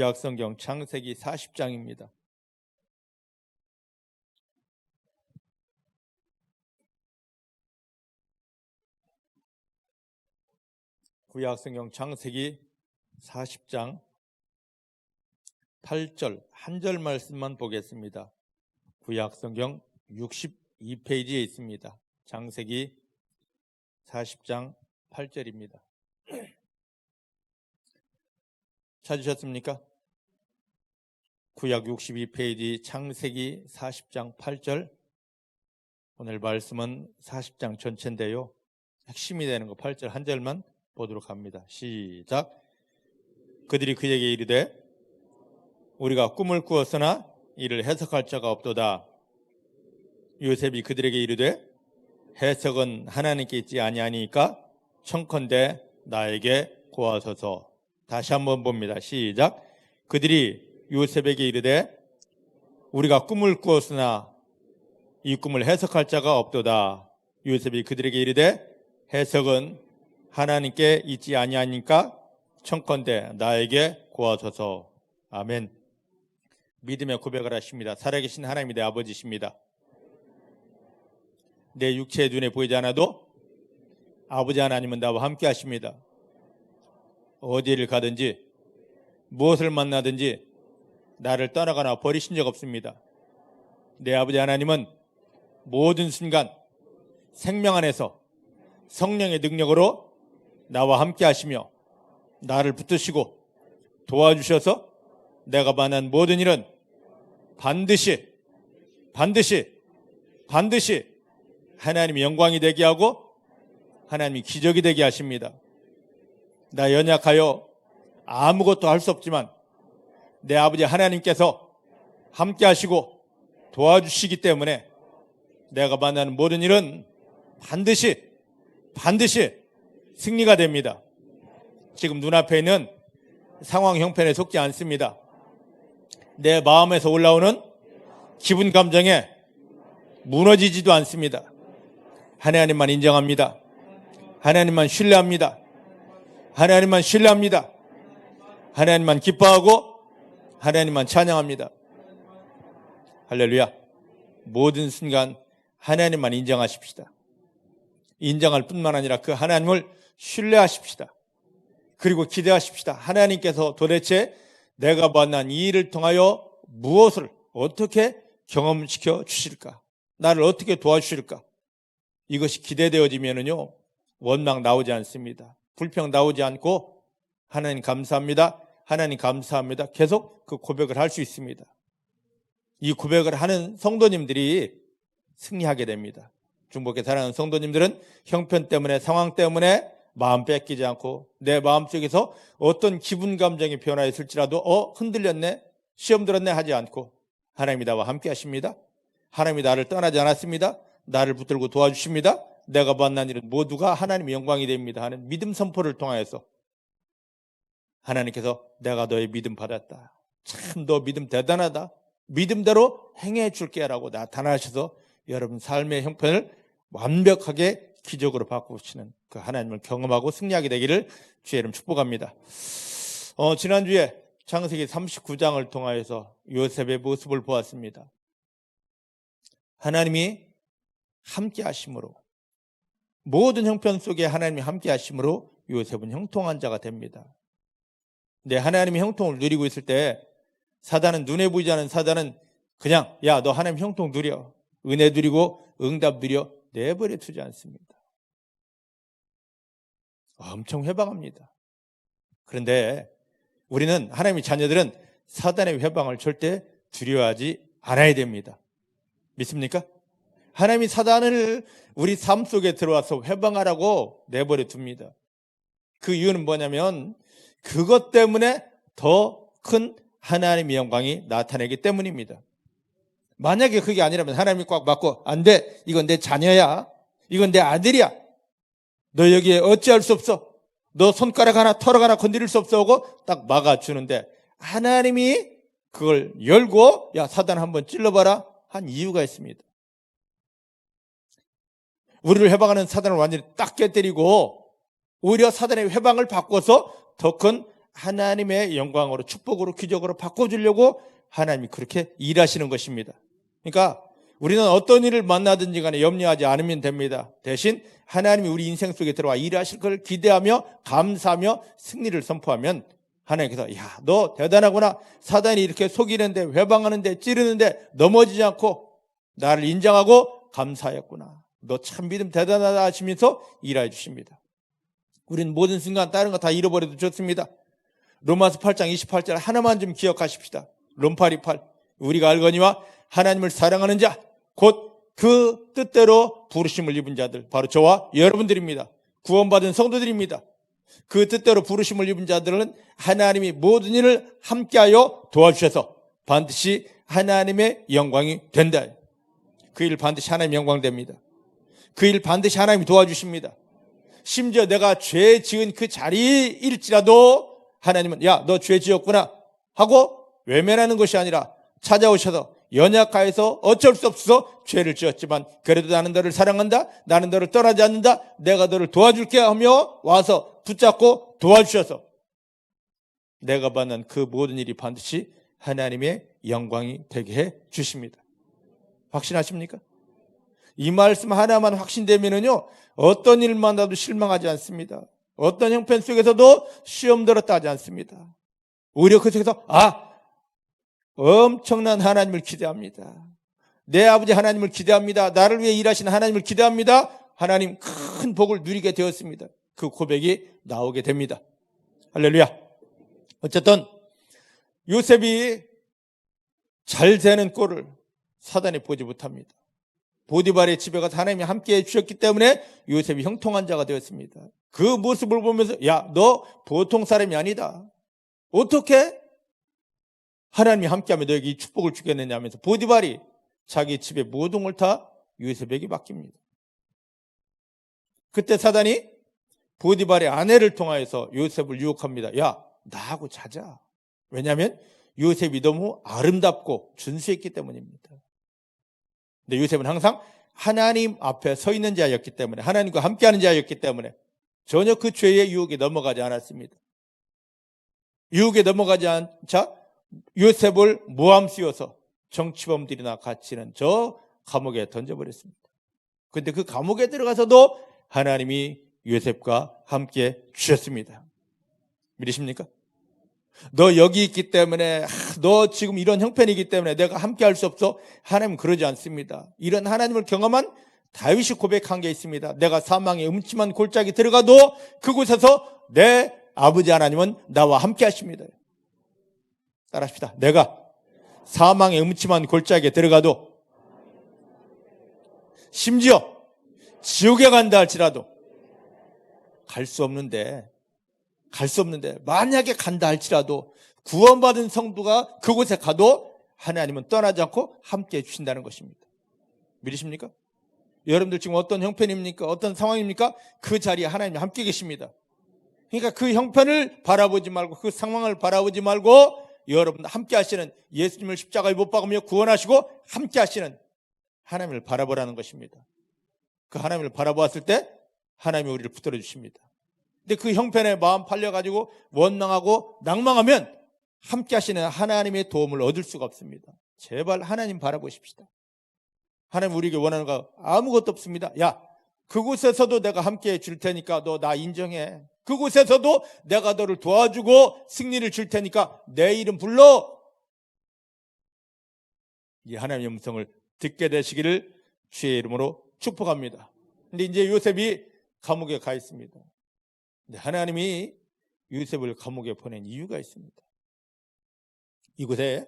구약성경 창세기 40장입니다. 구약성경 창세기 40장 8절 한 절 말씀만 보겠습니다. 구약성경 62페이지에 있습니다. 창세기 40장 8절입니다. 찾으셨습니까? 구약 62페이지 창세기 40장 8절. 오늘 말씀은 40장 전체인데요, 핵심이 되는 거 8절 한 절만 보도록 합니다. 시작. 그들이 그에게 이르되 우리가 꿈을 꾸었으나 이를 해석할 자가 없도다. 요셉이 그들에게 이르되 해석은 하나님께 있지 아니하니까 청컨대 나에게 고하소서. 다시 한번 봅니다. 시작. 그들이 요셉에게 이르되 우리가 꿈을 꾸었으나 이 꿈을 해석할 자가 없도다. 요셉이 그들에게 이르되 해석은 하나님께 있지 아니하니까 청컨대 나에게 고하소서. 아멘. 믿음의 고백을 하십니다. 살아계신 하나님이 내 아버지십니다. 내 육체의 눈에 보이지 않아도 아버지 하나님은 나와 함께 하십니다. 어디를 가든지 무엇을 만나든지 나를 떠나거나 버리신 적 없습니다. 내 아버지 하나님은 모든 순간 생명 안에서 성령의 능력으로 나와 함께 하시며 나를 붙드시고 도와주셔서 내가 만난 모든 일은 반드시 하나님의 영광이 되게 하고 하나님이 기적이 되게 하십니다. 나 연약하여 아무것도 할 수 없지만 내 아버지 하나님께서 함께 하시고 도와주시기 때문에 내가 만나는 모든 일은 반드시 승리가 됩니다. 지금 눈앞에 있는 상황 형편에 속지 않습니다. 내 마음에서 올라오는 기분 감정에 무너지지도 않습니다. 하나님만 인정합니다. 하나님만 신뢰합니다. 하나님만 기뻐하고 하나님만 찬양합니다. 할렐루야. 모든 순간 하나님만 인정하십시다. 인정할 뿐만 아니라 그 하나님을 신뢰하십시다. 그리고 기대하십시다. 하나님께서 도대체 내가 만난 이 일을 통하여 무엇을 어떻게 경험시켜 주실까? 나를 어떻게 도와주실까? 이것이 기대되어지면은요, 원망 나오지 않습니다. 불평 나오지 않고 하나님 감사합니다. 계속 그 고백을 할 수 있습니다. 이 고백을 하는 성도님들이 승리하게 됩니다. 중복의 사랑하는 성도님들은 형편 때문에, 상황 때문에 마음 뺏기지 않고 내 마음속에서 어떤 기분 감정이 변화했을지라도 흔들렸네, 시험 들었네 하지 않고 하나님이 나와 함께 하십니다. 하나님이 나를 떠나지 않았습니다. 나를 붙들고 도와주십니다. 내가 만난 일은 모두가 하나님의 영광이 됩니다 하는 믿음 선포를 통하여서 하나님께서 내가 너의 믿음 받았다. 참 너 믿음 대단하다. 믿음대로 행해 줄게 라고 나타나셔서 여러분 삶의 형편을 완벽하게 기적으로 바꾸시는 그 하나님을 경험하고 승리하게 되기를 주의 이름 축복합니다. 지난주에 창세기 39장을 통하여서 요셉의 모습을 보았습니다. 하나님이 함께 하심으로, 모든 형편 속에 하나님이 함께 하심으로 요셉은 형통한 자가 됩니다. 근데 하나님이 형통을 누리고 있을 때 사단은, 눈에 보이지 않는 사단은 그냥 야, 너 하나님 형통 누려, 은혜 누리고 응답 누려 내버려 두지 않습니다. 엄청 회방합니다. 그런데 우리는, 하나님의 자녀들은 사단의 회방을 절대 두려워하지 않아야 됩니다. 믿습니까? 하나님이 사단을 우리 삶 속에 들어와서 회방하라고 내버려 둡니다. 그 이유는 뭐냐면 그것 때문에 더 큰 하나님의 영광이 나타나기 때문입니다. 만약에 그게 아니라면 하나님이 꽉 막고 안 돼, 이건 내 자녀야, 이건 내 아들이야, 너 여기에 어찌할 수 없어, 너 손가락 하나 털어 하나 건드릴 수 없어 하고 딱 막아주는데 하나님이 그걸 열고 야, 사단 한번 찔러봐라 한 이유가 있습니다. 우리를 회방하는 사단을 완전히 딱 깨뜨리고 오히려 사단의 회방을 바꿔서 더 큰 하나님의 영광으로 축복으로 기적으로 바꿔주려고 하나님이 그렇게 일하시는 것입니다. 그러니까 우리는 어떤 일을 만나든지 간에 염려하지 않으면 됩니다. 대신 하나님이 우리 인생 속에 들어와 일하실 걸 기대하며 감사하며 승리를 선포하면 하나님께서 야, 너 대단하구나. 사단이 이렇게 속이는데 회방하는데 찌르는데 넘어지지 않고 나를 인정하고 감사했구나. 너 참 믿음 대단하다 하시면서 일하여 주십니다. 우리는 모든 순간 다른 거 다 잃어버려도 좋습니다. 로마서 8장 28절 하나만 좀 기억하십시다. 롬파 28 우리가 알거니와 하나님을 사랑하는 자 곧 그 뜻대로 부르심을 입은 자들 바로 저와 여러분들입니다. 구원받은 성도들입니다. 그 뜻대로 부르심을 입은 자들은 하나님이 모든 일을 함께하여 도와주셔서 반드시 하나님의 영광이 된다. 그 일 반드시 하나님의 영광 됩니다. 그 일 반드시 하나님이 도와주십니다. 심지어 내가 죄 지은 그 자리일지라도 하나님은 야, 너 죄 지었구나 하고 외면하는 것이 아니라 찾아오셔서 연약하여서 어쩔 수 없어서 죄를 지었지만 그래도 나는 너를 사랑한다. 나는 너를 떠나지 않는다. 내가 너를 도와줄게 하며 와서 붙잡고 도와주셔서 내가 받는 그 모든 일이 반드시 하나님의 영광이 되게 해 주십니다. 확신하십니까? 이 말씀 하나만 확신되면은요 어떤 일 만나도 실망하지 않습니다. 어떤 형편 속에서도 시험 들었다 하지 않습니다. 오히려 그 속에서 엄청난 하나님을 기대합니다. 내 아버지 하나님을 기대합니다. 나를 위해 일하시는 하나님을 기대합니다. 하나님 큰 복을 누리게 되었습니다. 그 고백이 나오게 됩니다. 할렐루야. 어쨌든 요셉이 잘 되는 꼴을 사단이 보지 못합니다. 보디발의 집에 가서 하나님이 함께해 주셨기 때문에 요셉이 형통한 자가 되었습니다. 그 모습을 보면서 야, 너 보통 사람이 아니다. 어떻게 하나님이 함께하면 너에게 이 축복을 주겠느냐 하면서 보디발이 자기 집의 모든 걸 다 요셉에게 맡깁니다. 그때 사단이 보디발의 아내를 통하여서 요셉을 유혹합니다. 야, 나하고 자자. 왜냐하면 요셉이 너무 아름답고 준수했기 때문입니다. 근데 요셉은 항상 하나님 앞에 서 있는 자였기 때문에 하나님과 함께하는 자였기 때문에 전혀 그 죄의 유혹에 넘어가지 않았습니다. 유혹에 넘어가지 않자 요셉을 모함 씌워서 정치범들이나 갇히는 저 감옥에 던져버렸습니다. 그런데 그 감옥에 들어가서도 하나님이 요셉과 함께 주셨습니다. 믿으십니까? 너 여기 있기 때문에 너 지금 이런 형편이기 때문에 내가 함께 할 수 없어. 하나님은 그러지 않습니다. 이런 하나님을 경험한 다윗이 고백한 게 있습니다. 내가 사망의 음침한 골짜기 들어가도 그곳에서 내 아버지 하나님은 나와 함께 하십니다. 따라합시다. 내가 사망의 음침한 골짜기에 들어가도 심지어 지옥에 간다 할지라도 갈 수 없는데 만약에 간다 할지라도 구원받은 성도가 그곳에 가도 하나님은 떠나지 않고 함께 해주신다는 것입니다. 믿으십니까? 여러분들 지금 어떤 형편입니까? 어떤 상황입니까? 그 자리에 하나님이 함께 계십니다. 그러니까 그 형편을 바라보지 말고 그 상황을 바라보지 말고 여러분 함께 하시는 예수님을 십자가에 못 박으며 구원하시고 함께 하시는 하나님을 바라보라는 것입니다. 그 하나님을 바라보았을 때 하나님이 우리를 붙들어 주십니다. 근데 그 형편에 마음 팔려가지고 원망하고 낭망하면 함께 하시는 하나님의 도움을 얻을 수가 없습니다. 제발 하나님 바라보십시다. 하나님 우리에게 원하는 거 아무것도 없습니다. 야, 그곳에서도 내가 함께 줄 테니까 너 나 인정해. 그곳에서도 내가 너를 도와주고 승리를 줄 테니까 내 이름 불러. 이 하나님의 음성을 듣게 되시기를 주의 이름으로 축복합니다. 근데 이제 요셉이 감옥에 가 있습니다. 근데 하나님이 요셉을 감옥에 보낸 이유가 있습니다. 이곳에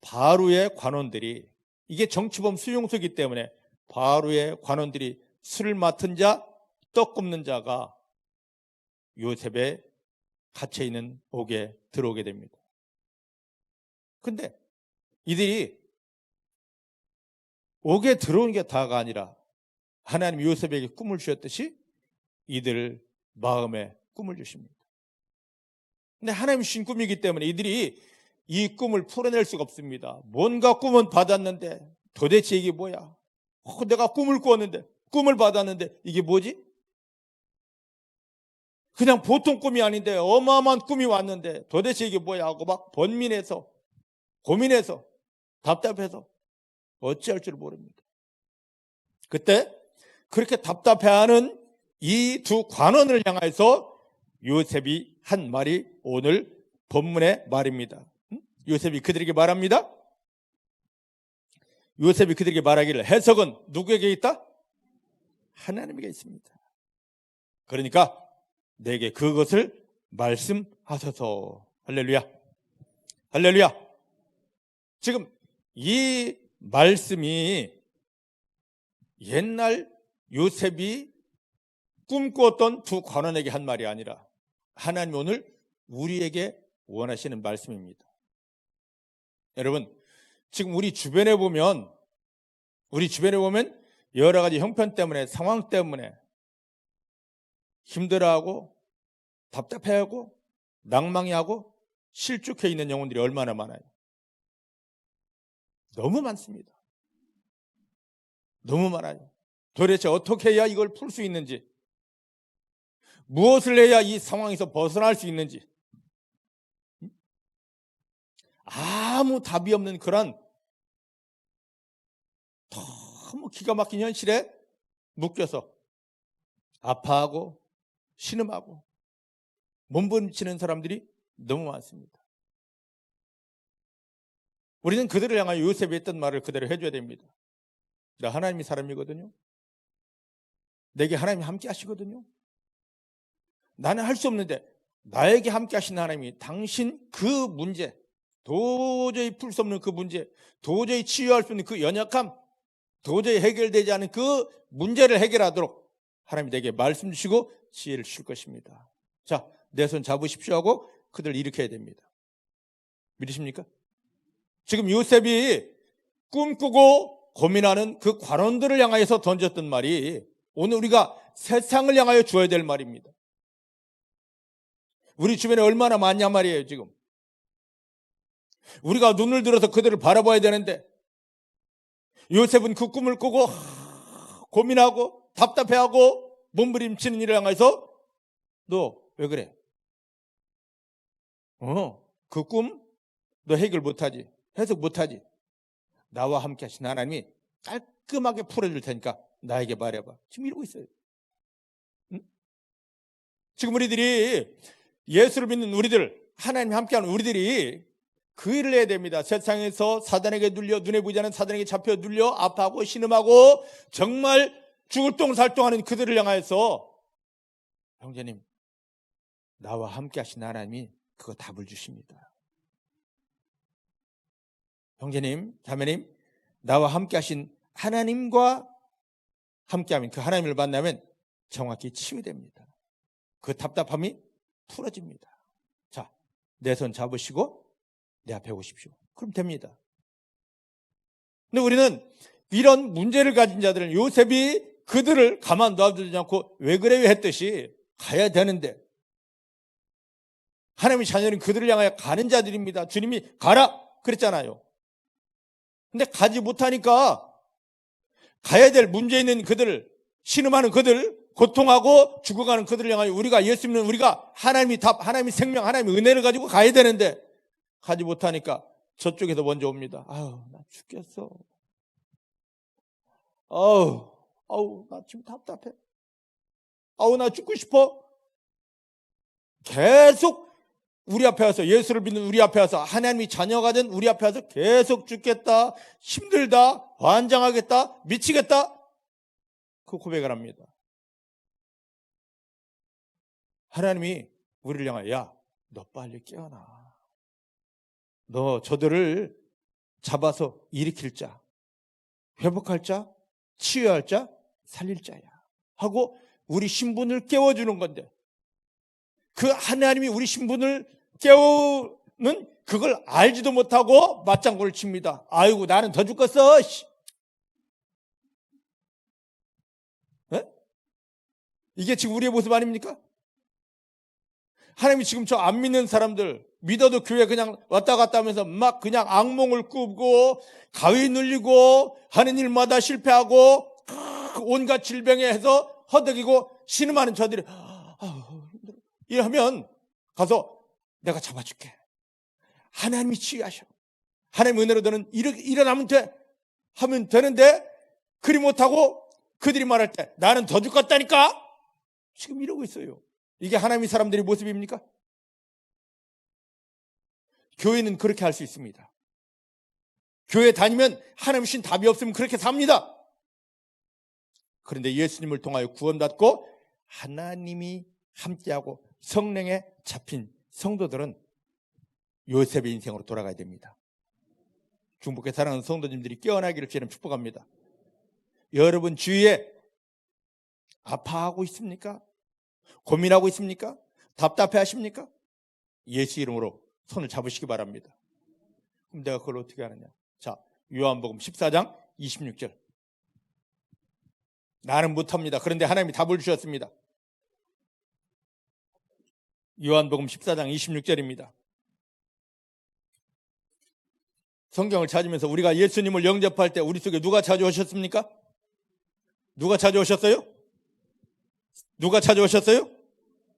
바로의 관원들이 이게 정치범 수용소이기 때문에 바로의 관원들이 술을 맡은 자, 떡 굽는 자가 요셉의 갇혀있는 옥에 들어오게 됩니다. 근데 이들이 옥에 들어오는 게 다가 아니라 하나님 요셉에게 꿈을 주셨듯이 이들 마음에 꿈을 주십니다. 근데 하나님 주신 꿈이기 때문에 이들이 이 꿈을 풀어낼 수가 없습니다. 뭔가 꿈은 받았는데 도대체 이게 뭐야? 내가 꿈을 꾸었는데 꿈을 받았는데 이게 뭐지? 그냥 보통 꿈이 아닌데 어마어마한 꿈이 왔는데 도대체 이게 뭐야 하고 막 번민해서 고민해서 답답해서 어찌할 줄 모릅니다. 그때 그렇게 답답해하는 이 두 관원을 향해서 요셉이 한 말이 오늘 본문의 말입니다. 요셉이 그들에게 말합니다. 요셉이 그들에게 말하기를 해석은 누구에게 있다? 하나님에게 있습니다. 그러니까 내게 그것을 말씀하소서. 할렐루야. 할렐루야. 지금 이 말씀이 옛날 요셉이 꿈꾸었던 두 관원에게 한 말이 아니라 하나님 오늘 우리에게 원하시는 말씀입니다. 여러분, 지금 우리 주변에 보면 여러 가지 형편 때문에, 상황 때문에 힘들어하고 답답해하고 낭망해하고 실족해 있는 영혼들이 얼마나 많아요. 너무 많습니다. 너무 많아요. 도대체 어떻게 해야 이걸 풀 수 있는지, 무엇을 해야 이 상황에서 벗어날 수 있는지, 아무 답이 없는 그런 너무 기가 막힌 현실에 묶여서 아파하고 신음하고 몸부림치는 사람들이 너무 많습니다. 우리는 그들을 향하여 요셉이 했던 말을 그대로 해줘야 됩니다. 나 하나님이 사람이거든요. 내게 하나님이 함께 하시거든요. 나는 할 수 없는데 나에게 함께 하시는 하나님이 당신 그 문제, 도저히 풀 수 없는 그 문제, 도저히 치유할 수 없는 그 연약함, 도저히 해결되지 않은 그 문제를 해결하도록 하나님이 내게 말씀 주시고 지혜를 주실 것입니다. 자, 내 손 잡으십시오 하고 그들 일으켜야 됩니다. 믿으십니까? 지금 요셉이 꿈꾸고 고민하는 그 관원들을 향하여서 던졌던 말이 오늘 우리가 세상을 향하여 주어야 될 말입니다. 우리 주변에 얼마나 많냐 말이에요. 지금 우리가 눈을 들어서 그들을 바라봐야 되는데 요셉은 그 꿈을 꾸고 고민하고 답답해하고 몸부림치는 일을 향해서 너 왜 그래? 그 꿈 너 해결 못하지, 해석 못하지. 나와 함께 하신 하나님이 깔끔하게 풀어줄 테니까 나에게 말해봐. 지금 이러고 있어요. 응? 지금 우리들이 예수를 믿는 우리들, 하나님 함께하는 우리들이 그 일을 해야 됩니다. 세상에서 사단에게 눌려, 눈에 보이지 않는 사단에게 잡혀 눌려 아파하고 신음하고 정말 죽을 똥살똥하는 그들을 향해서 형제님, 나와 함께 하신 하나님이 그거 답을 주십니다. 형제님, 자매님, 나와 함께 하신 하나님과 함께하면 그 하나님을 만나면 정확히 치유됩니다. 그 답답함이 풀어집니다. 자, 내 손 잡으시고 내 앞에 오십시오. 그럼 됩니다. 근데 우리는 이런 문제를 가진 자들은 요셉이 그들을 가만 놔두지 않고 왜 그래요 했듯이 가야 되는데 하나님의 자녀는 그들을 향하여 가는 자들입니다. 주님이 가라 그랬잖아요. 근데 가지 못하니까 가야 될 문제 있는 그들, 신음하는 그들, 고통하고 죽어가는 그들을 향하여 우리가 예수 믿는 우리가 하나님이 답, 하나님이 생명, 하나님의 은혜를 가지고 가야 되는데 가지 못하니까 저쪽에서 먼저 옵니다. 아유, 나 죽겠어. 아우, 나 지금 답답해. 아우, 나 죽고 싶어. 계속 우리 앞에 와서, 예수를 믿는 우리 앞에 와서, 하나님이 자녀가 된 우리 앞에 와서 계속 죽겠다, 힘들다, 환장하겠다, 미치겠다, 그 고백을 합니다. 하나님이 우리를 향하여 야, 너 빨리 깨어나. 너 저들을 잡아서 일으킬 자, 회복할 자, 치유할 자, 살릴 자야 하고 우리 신분을 깨워주는 건데 그 하나님이 우리 신분을 깨우는 그걸 알지도 못하고 맞장구를 칩니다. 아이고, 나는 더 죽겠어. 이게 지금 우리의 모습 아닙니까? 하나님이 지금 저 안 믿는 사람들, 믿어도 교회 그냥 왔다 갔다 하면서 막 그냥 악몽을 꾸고 가위 눌리고 하는 일마다 실패하고 온갖 질병에 해서 허덕이고 신음하는 저들이 힘들어. 이러면 가서 내가 잡아줄게. 하나님이 치유하셔. 하나님의 은혜로 너는 일어나면 돼. 하면 되는데 그리 못하고 그들이 말할 때 나는 더 죽겠다니까. 지금 이러고 있어요. 이게 하나님의 사람들의 모습입니까? 교회는 그렇게 할 수 있습니다. 교회 다니면 하나님 신 답이 없으면 그렇게 삽니다. 그런데 예수님을 통하여 구원받고 하나님이 함께하고 성령에 잡힌 성도들은 요셉의 인생으로 돌아가야 됩니다. 중복해 사랑하는 성도님들이 깨어나기를 주님 축복합니다. 여러분 주위에 아파하고 있습니까? 고민하고 있습니까? 답답해 하십니까? 예수 이름으로 손을 잡으시기 바랍니다. 그럼 내가 그걸 어떻게 하느냐? 자, 요한복음 14장 26절. 나는 못합니다. 그런데 하나님이 답을 주셨습니다. 요한복음 14장 26절입니다. 성경을 찾으면서 우리가 예수님을 영접할 때 우리 속에 누가 찾아오셨습니까? 누가 찾아오셨어요? 누가 찾아오셨어요?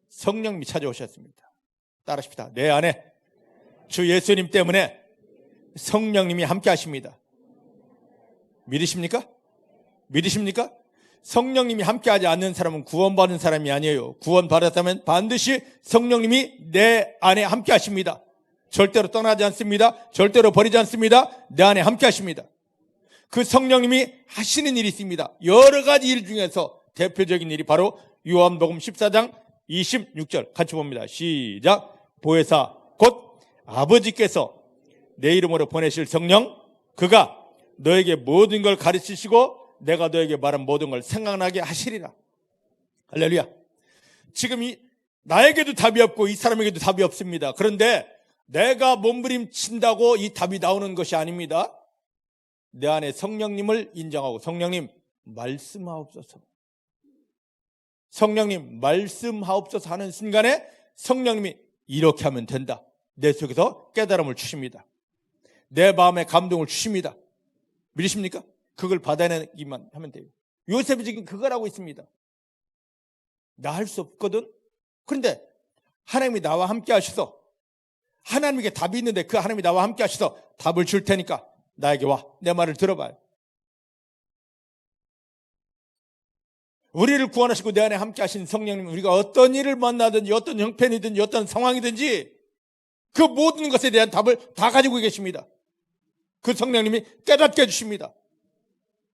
성령님이 찾아오셨습니다. 따라하십시다. 내 안에 주 예수님 때문에 성령님이 함께 하십니다. 믿으십니까? 믿으십니까? 성령님이 함께하지 않는 사람은 구원받은 사람이 아니에요. 구원받았다면 반드시 성령님이 내 안에 함께 하십니다. 절대로 떠나지 않습니다. 절대로 버리지 않습니다. 내 안에 함께 하십니다. 그 성령님이 하시는 일이 있습니다. 여러 가지 일 중에서 대표적인 일이 바로 요한복음 14장 26절 같이 봅니다. 시작. 보혜사 곧 아버지께서 내 이름으로 보내실 성령 그가 너에게 모든 걸 가르치시고 내가 너에게 말한 모든 걸 생각나게 하시리라. 할렐루야. 지금 나에게도 답이 없고 이 사람에게도 답이 없습니다. 그런데 내가 몸부림친다고 이 답이 나오는 것이 아닙니다. 내 안에 성령님을 인정하고 성령님 말씀하옵소서. 성령님 말씀하옵소서 하는 순간에 성령님이 이렇게 하면 된다. 내 속에서 깨달음을 주십니다. 내 마음에 감동을 주십니다. 믿으십니까? 그걸 받아내기만 하면 돼요. 요셉이 지금 그걸 하고 있습니다. 나 할 수 없거든. 그런데 하나님이 나와 함께 하셔서 하나님에게 답이 있는데 그 하나님이 나와 함께 하셔서 답을 줄 테니까 나에게 와. 내 말을 들어봐요. 우리를 구원하시고 내 안에 함께 하신 성령님, 우리가 어떤 일을 만나든지 어떤 형편이든지 어떤 상황이든지 그 모든 것에 대한 답을 다 가지고 계십니다. 그 성령님이 깨닫게 해주십니다.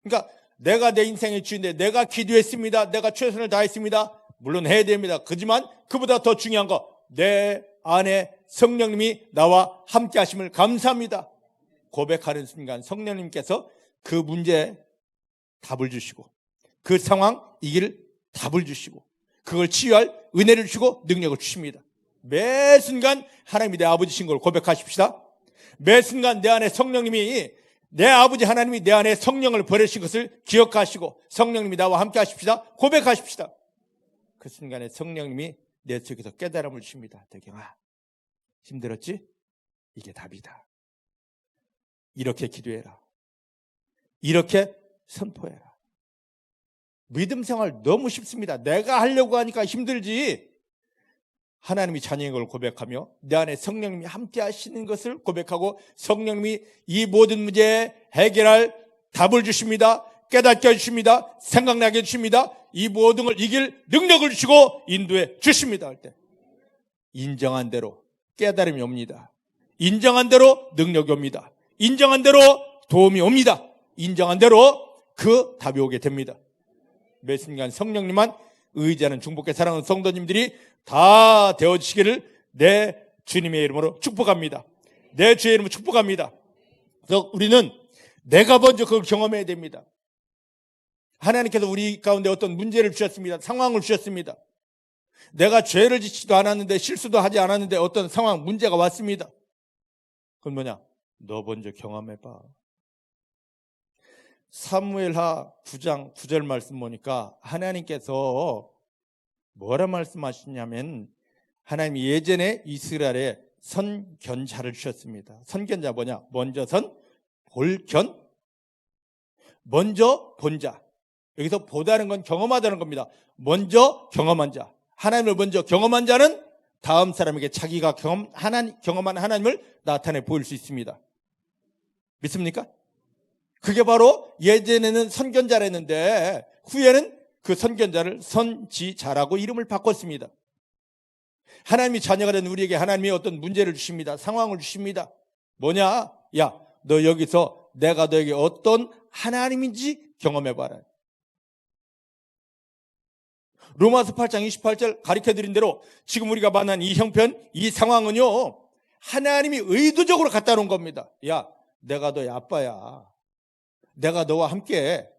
그러니까 내가 내 인생의 주인데 내가 기도했습니다. 내가 최선을 다했습니다. 물론 해야 됩니다. 그렇지만 그보다 더 중요한 거 내 안에 성령님이 나와 함께 하심을 감사합니다. 고백하는 순간 성령님께서 그 문제에 답을 주시고 그 상황 이길 답을 주시고 그걸 치유할 은혜를 주시고 능력을 주십니다. 매 순간 하나님이 내 아버지신 걸 고백하십시다. 매 순간 내 안에 성령님이 내 아버지 하나님이 내 안에 성령을 보내신 것을 기억하시고 성령님이 나와 함께 하십시다. 고백하십시다. 그 순간에 성령님이 내 속에서 깨달음을 주십니다. 대경아, 힘들었지? 이게 답이다. 이렇게 기도해라. 이렇게 선포해라. 믿음 생활 너무 쉽습니다. 내가 하려고 하니까 힘들지. 하나님이 자녀인 걸 고백하며 내 안에 성령님이 함께 하시는 것을 고백하고 성령님이 이 모든 문제에 해결할 답을 주십니다. 깨닫게 해주십니다. 생각나게 해주십니다. 이 모든 걸 이길 능력을 주시고 인도해 주십니다. 할 때 인정한 대로 깨달음이 옵니다. 인정한 대로 능력이 옵니다. 인정한 대로 도움이 옵니다. 인정한 대로 그 답이 오게 됩니다. 매 순간 성령님만 의지하는 중복해 사랑하는 성도님들이 다 되어지시기를 내 주님의 이름으로 축복합니다. 내 주의 이름으로 축복합니다. 그래서 우리는 내가 먼저 그걸 경험해야 됩니다. 하나님께서 우리 가운데 어떤 문제를 주셨습니다. 상황을 주셨습니다. 내가 죄를 짓지도 않았는데 실수도 하지 않았는데 어떤 상황, 문제가 왔습니다. 그건 뭐냐? 너 먼저 경험해봐. 사무엘하 9장 9절 말씀 보니까 하나님께서 뭐라 말씀하시냐면 하나님이 예전에 이스라엘에 선견자를 주셨습니다. 선견자 뭐냐? 먼저 선, 볼견, 먼저 본 자. 여기서 보다는 건 경험하다는 겁니다. 먼저 경험한 자. 하나님을 먼저 경험한 자는 다음 사람에게 자기가 경험한 하나님을 나타내 보일 수 있습니다. 믿습니까? 그게 바로 예전에는 선견자라 했는데 후에는 그 선견자를 선지자라고 이름을 바꿨습니다. 하나님이 자녀가 된 우리에게 하나님이 어떤 문제를 주십니다. 상황을 주십니다. 뭐냐? 야, 너 여기서 내가 너에게 어떤 하나님인지 경험해봐라. 로마서 8장 28절 가르쳐드린 대로 지금 우리가 만난 이 형편, 이 상황은요, 하나님이 의도적으로 갖다 놓은 겁니다. 야, 내가 너의 아빠야. 내가 너와 함께,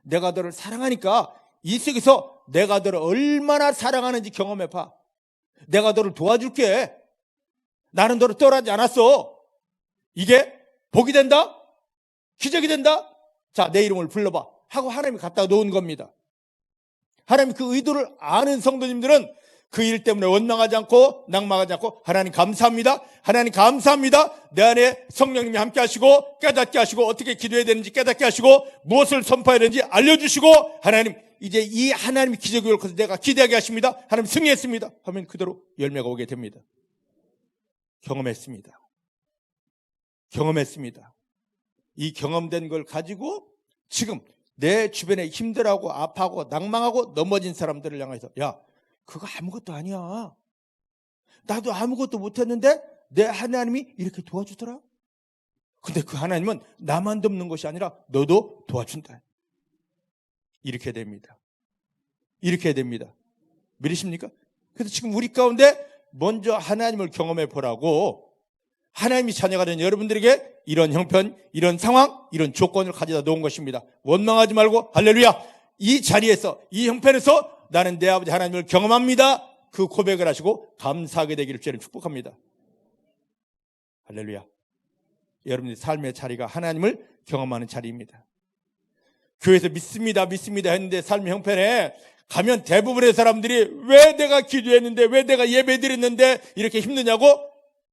내가 너를 사랑하니까 이 속에서 내가 너를 얼마나 사랑하는지 경험해봐. 내가 너를 도와줄게. 나는 너를 떠나지 않았어. 이게 복이 된다? 기적이 된다? 자, 내 이름을 불러봐 하고 하나님이 갖다 놓은 겁니다. 하나님 그 의도를 아는 성도님들은 그 일 때문에 원망하지 않고 낭망하지 않고 하나님 감사합니다. 하나님 감사합니다. 내 안에 성령님이 함께 하시고 깨닫게 하시고 어떻게 기도해야 되는지 깨닫게 하시고 무엇을 선포해야 되는지 알려주시고 하나님 이제 이 하나님의 기적이 올 것을 내가 기대하게 하십니다. 하나님 승리했습니다. 하면 그대로 열매가 오게 됩니다. 경험했습니다. 경험했습니다. 이 경험된 걸 가지고 지금 내 주변에 힘들어하고 아파하고 낭망하고 넘어진 사람들을 향해서 야, 그거 아무것도 아니야. 나도 아무것도 못했는데 내 하나님이 이렇게 도와주더라. 근데 그 하나님은 나만 돕는 것이 아니라 너도 도와준다. 이렇게 됩니다. 이렇게 됩니다. 믿으십니까? 그래서 지금 우리 가운데 먼저 하나님을 경험해 보라고 하나님이 자녀가 된 여러분들에게 이런 형편, 이런 상황, 이런 조건을 가져다 놓은 것입니다. 원망하지 말고 할렐루야, 이 자리에서, 이 형편에서 나는 내 아버지 하나님을 경험합니다. 그 고백을 하시고 감사하게 되기를 주님 축복합니다. 할렐루야. 여러분의 삶의 자리가 하나님을 경험하는 자리입니다. 교회에서 믿습니다 했는데 삶의 형편에 가면 대부분의 사람들이 왜 내가 기도했는데, 왜 내가 예배드렸는데 이렇게 힘드냐고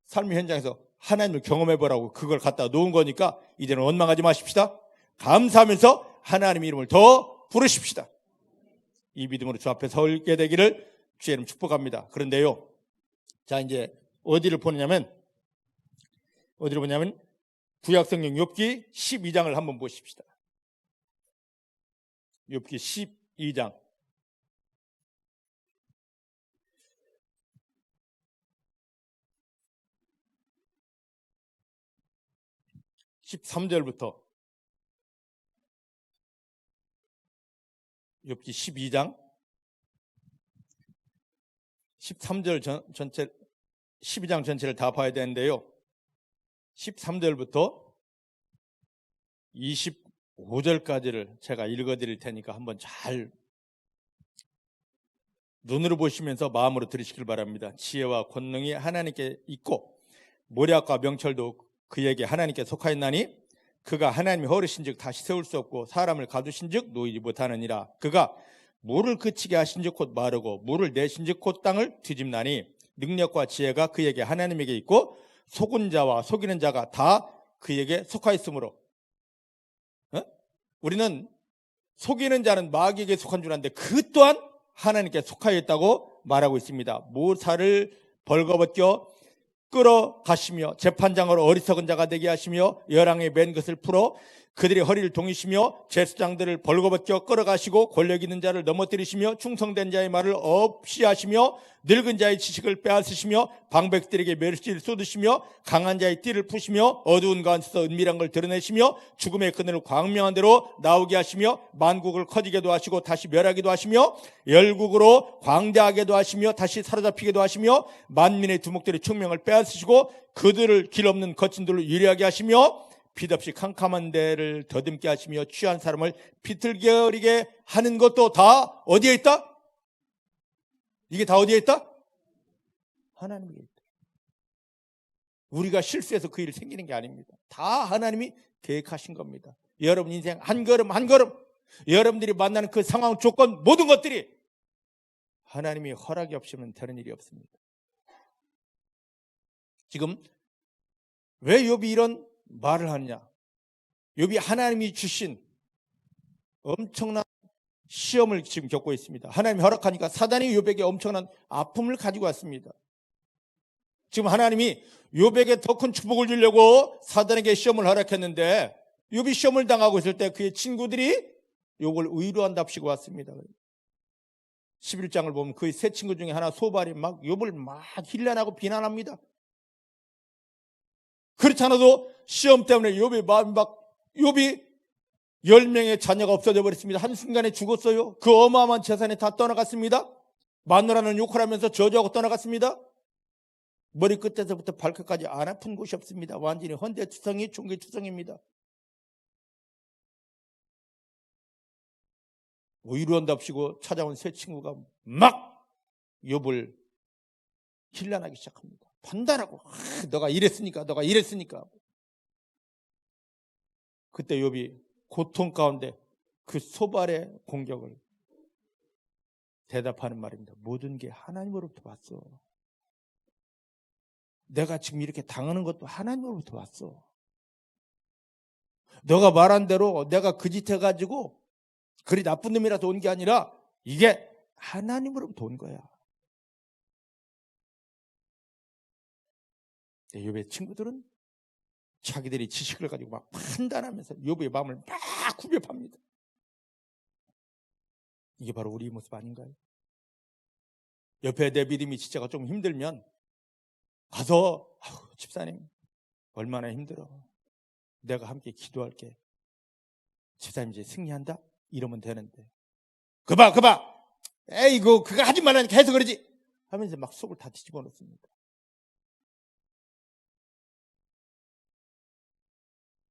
삶의 현장에서 하나님을 경험해보라고 그걸 갖다 놓은 거니까 이제는 원망하지 마십시다. 감사하면서 하나님의 이름을 더 부르십시다. 이 믿음으로 주 앞에 서게 되기를 주의 이름 축복합니다. 그런데요, 자 이제 어디를 보냐면 구약성경 욥기 12장을 한번 보십시다. 욥기 12장 13절부터 욥기 12장 13절 전체 12장 전체를 다 봐야 되는데요. 13절부터 25절까지를 제가 읽어드릴 테니까 한번 잘 눈으로 보시면서 마음으로 들으시길 바랍니다. 지혜와 권능이 하나님께 있고 모략과 명철도 그에게 하나님께 속하였나니 그가 하나님이 허르신즉 다시 세울 수 없고 사람을 가두신즉 놓이지 못하느니라. 그가 물을 그치게 하신즉 곧 마르고 물을 내신즉 곧 땅을 뒤집나니 능력과 지혜가 그에게 하나님에게 있고 속은 자와 속이는 자가 다 그에게 속하였으므로. 우리는 속이는 자는 마귀에게 속한 줄 아는데 그 또한 하나님께 속하였다고 말하고 있습니다. 모사를 벌거벗겨 끌어가시며 재판장으로 어리석은 자가 되게 하시며 열왕에 맨 것을 풀어 그들의 허리를 동이시며 제수장들을 벌거벗겨 끌어가시고 권력 있는 자를 넘어뜨리시며 충성된 자의 말을 없이 하시며 늙은 자의 지식을 빼앗으시며 방백들에게 멸시를 쏟으시며 강한 자의 띠를 푸시며 어두운 가운데서 은밀한 걸 드러내시며 죽음의 그늘을 광명한 대로 나오게 하시며 만국을 커지게도 하시고 다시 멸하기도 하시며 열국으로 광대하게도 하시며 다시 사로잡히게도 하시며 만민의 두목들의 총명을 빼앗으시고 그들을 길 없는 거친들로 유리하게 하시며 빛없이 캄캄한 데를 더듬게 하시며 취한 사람을 비틀게 어리게 하는 것도 다 어디에 있다? 이게 다 어디에 있다? 하나님에게 있다. 우리가 실수해서 그 일이 생기는 게 아닙니다. 다 하나님이 계획하신 겁니다. 여러분 인생 한 걸음 한 걸음 여러분들이 만나는 그 상황 조건 모든 것들이 하나님이 허락이 없으면 되는 일이 없습니다. 지금 왜 욥이 이런 말을 하느냐? 욥이 하나님이 주신 엄청난 시험을 지금 겪고 있습니다. 하나님이 허락하니까 사단이 욥에게 엄청난 아픔을 가지고 왔습니다. 지금 하나님이 욥에게 더 큰 축복을 주려고 사단에게 시험을 허락했는데 욥이 시험을 당하고 있을 때 그의 친구들이 욥을 의로한답시고 왔습니다. 11장을 보면 그의 세 친구 중에 하나 소발이 막 욥을 막 힐난하고 비난합니다. 그렇지 않아도 시험 때문에 욥의 마음이 욥이 10명의 자녀가 없어져 버렸습니다. 한순간에 죽었어요. 그 어마어마한 재산이 다 떠나갔습니다. 마누라는 욕을 하면서 저주하고 떠나갔습니다. 머리끝에서부터 발끝까지 안 아픈 곳이 없습니다. 완전히 헌대투성이 종교투성입니다. 의로한답시고 찾아온 세 친구가 막 욥을 힐난하기 시작합니다. 판단하고 너가 이랬으니까 그때 욥이 고통 가운데 그 소발의 공격을 대답하는 말입니다. 모든 게 하나님으로부터 왔어. 내가 지금 이렇게 당하는 것도 하나님으로부터 왔어. 너가 말한 대로 내가 그 짓 해가지고 그리 나쁜 놈이라서 온 게 아니라 이게 하나님으로부터 온 거야. 욥의 친구들은 자기들이 지식을 가지고 막 판단하면서 욥의 마음을 막 구별합니다. 이게 바로 우리 모습 아닌가요? 옆에 내 믿음이 진짜가 좀 힘들면 가서 집사님 얼마나 힘들어. 내가 함께 기도할게. 집사님 이제 승리한다? 이러면 되는데 그봐 에이구 그거 하지 말라니까 해서 그러지 하면서 막 속을 다 뒤집어 놓습니다.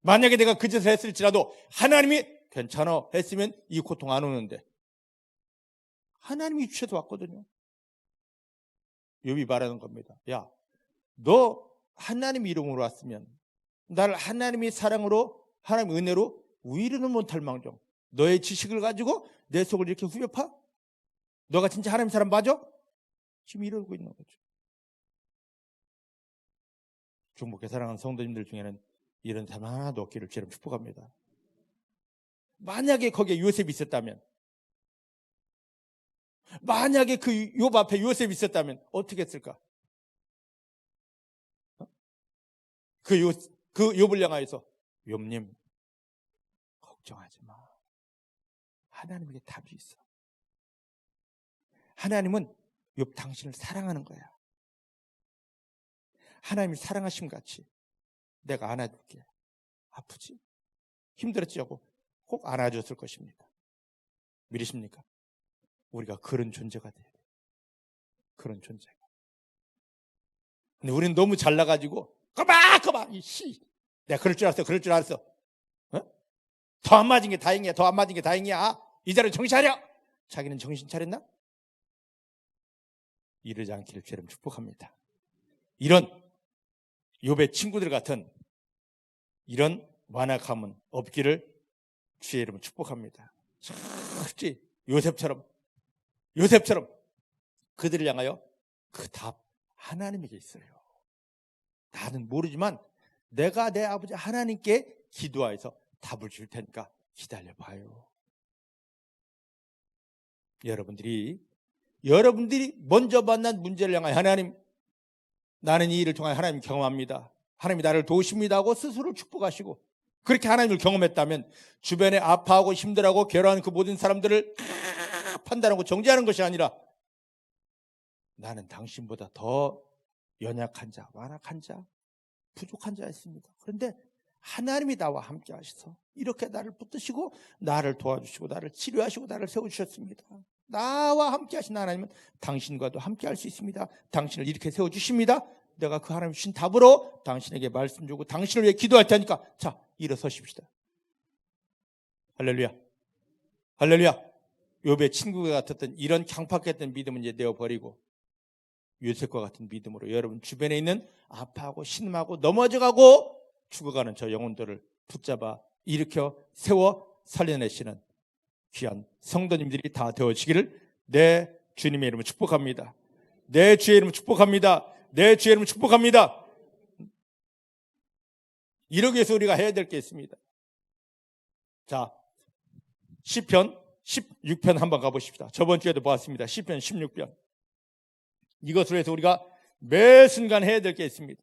만약에 내가 그 짓을 했을지라도 하나님이 괜찮아 했으면 이 고통 안 오는데 하나님이 주셔서 왔거든요. 욥이 말하는 겁니다. 야, 너 하나님 이름으로 왔으면 나를 하나님의 사랑으로 하나님의 은혜로 위로는 못할 망정 너의 지식을 가지고 내 속을 이렇게 후벼파? 너가 진짜 하나님 사람 맞아? 지금 이러고 있는 거죠. 중복해 사랑하는 성도님들 중에는 이런 사람 하나도 없기를 주님 축복합니다. 만약에 거기에 요셉이 있었다면, 만약에 그 욥 앞에 요셉이 있었다면 어떻게 했을까? 그 욥을 향하여서 욥님 걱정하지 마. 하나님에게 답이 있어. 하나님은 욥 당신을 사랑하는 거야. 하나님이 사랑하심 같이 내가 안아줄게. 아프지? 힘들었지 하고 꼭 안아줬을 것입니다. 믿으십니까? 우리가 그런 존재가 돼야 돼. 그런 존재가. 근데 우리는 너무 잘나가지고 거봐 이씨 내가 그럴 줄 알았어. 어? 더 안 맞은 게 다행이야. 이 자리에 정신 차려. 자기는 정신 차렸나? 이러지 않기를 주님 축복합니다. 이런 욥의 친구들 같은 이런 완악함은 없기를 주의 이름으로 축복합니다. 솔직히 요셉처럼 그들을 향하여 그 답 하나님에게 있어요. 나는 모르지만 내가 내 아버지 하나님께 기도하여서 답을 줄 테니까 기다려봐요. 여러분들이 먼저 만난 문제를 향하여 하나님 나는 이 일을 통해 하나님 경험합니다. 하나님이 나를 도우십니다 하고 스스로 축복하시고 그렇게 하나님을 경험했다면 주변에 아파하고 힘들어하고 괴로워하는 그 모든 사람들을 판단하고 정죄하는 것이 아니라 나는 당신보다 더 연약한 자, 완악한 자, 부족한 자였습니다. 그런데 하나님이 나와 함께 하셔서 이렇게 나를 붙드시고 나를 도와주시고 나를 치료하시고 나를 세워주셨습니다. 나와 함께 하신 하나님은 당신과도 함께 할 수 있습니다. 당신을 이렇게 세워주십니다. 내가 그 하나님 주신 답으로 당신에게 말씀 주고 당신을 위해 기도할 테니까 자 일어서십시다. 할렐루야. 욥의 친구가 같았던 이런 강팍했던 믿음은 이제 내어버리고 요셉과 같은 믿음으로 여러분 주변에 있는 아파하고 신음하고 넘어져가고 죽어가는 저 영혼들을 붙잡아 일으켜 세워 살려내시는 귀한 성도님들이 다 되어지기를 내 주님의 이름으로 축복합니다. 내 주의 이름으로 축복합니다. 이러기 위해서 우리가 해야 될 게 있습니다. 자, 시편 16편 한번 가보십시다. 저번 주에도 보았습니다. 시편 16편. 이것으로 해서 우리가 매 순간 해야 될 게 있습니다.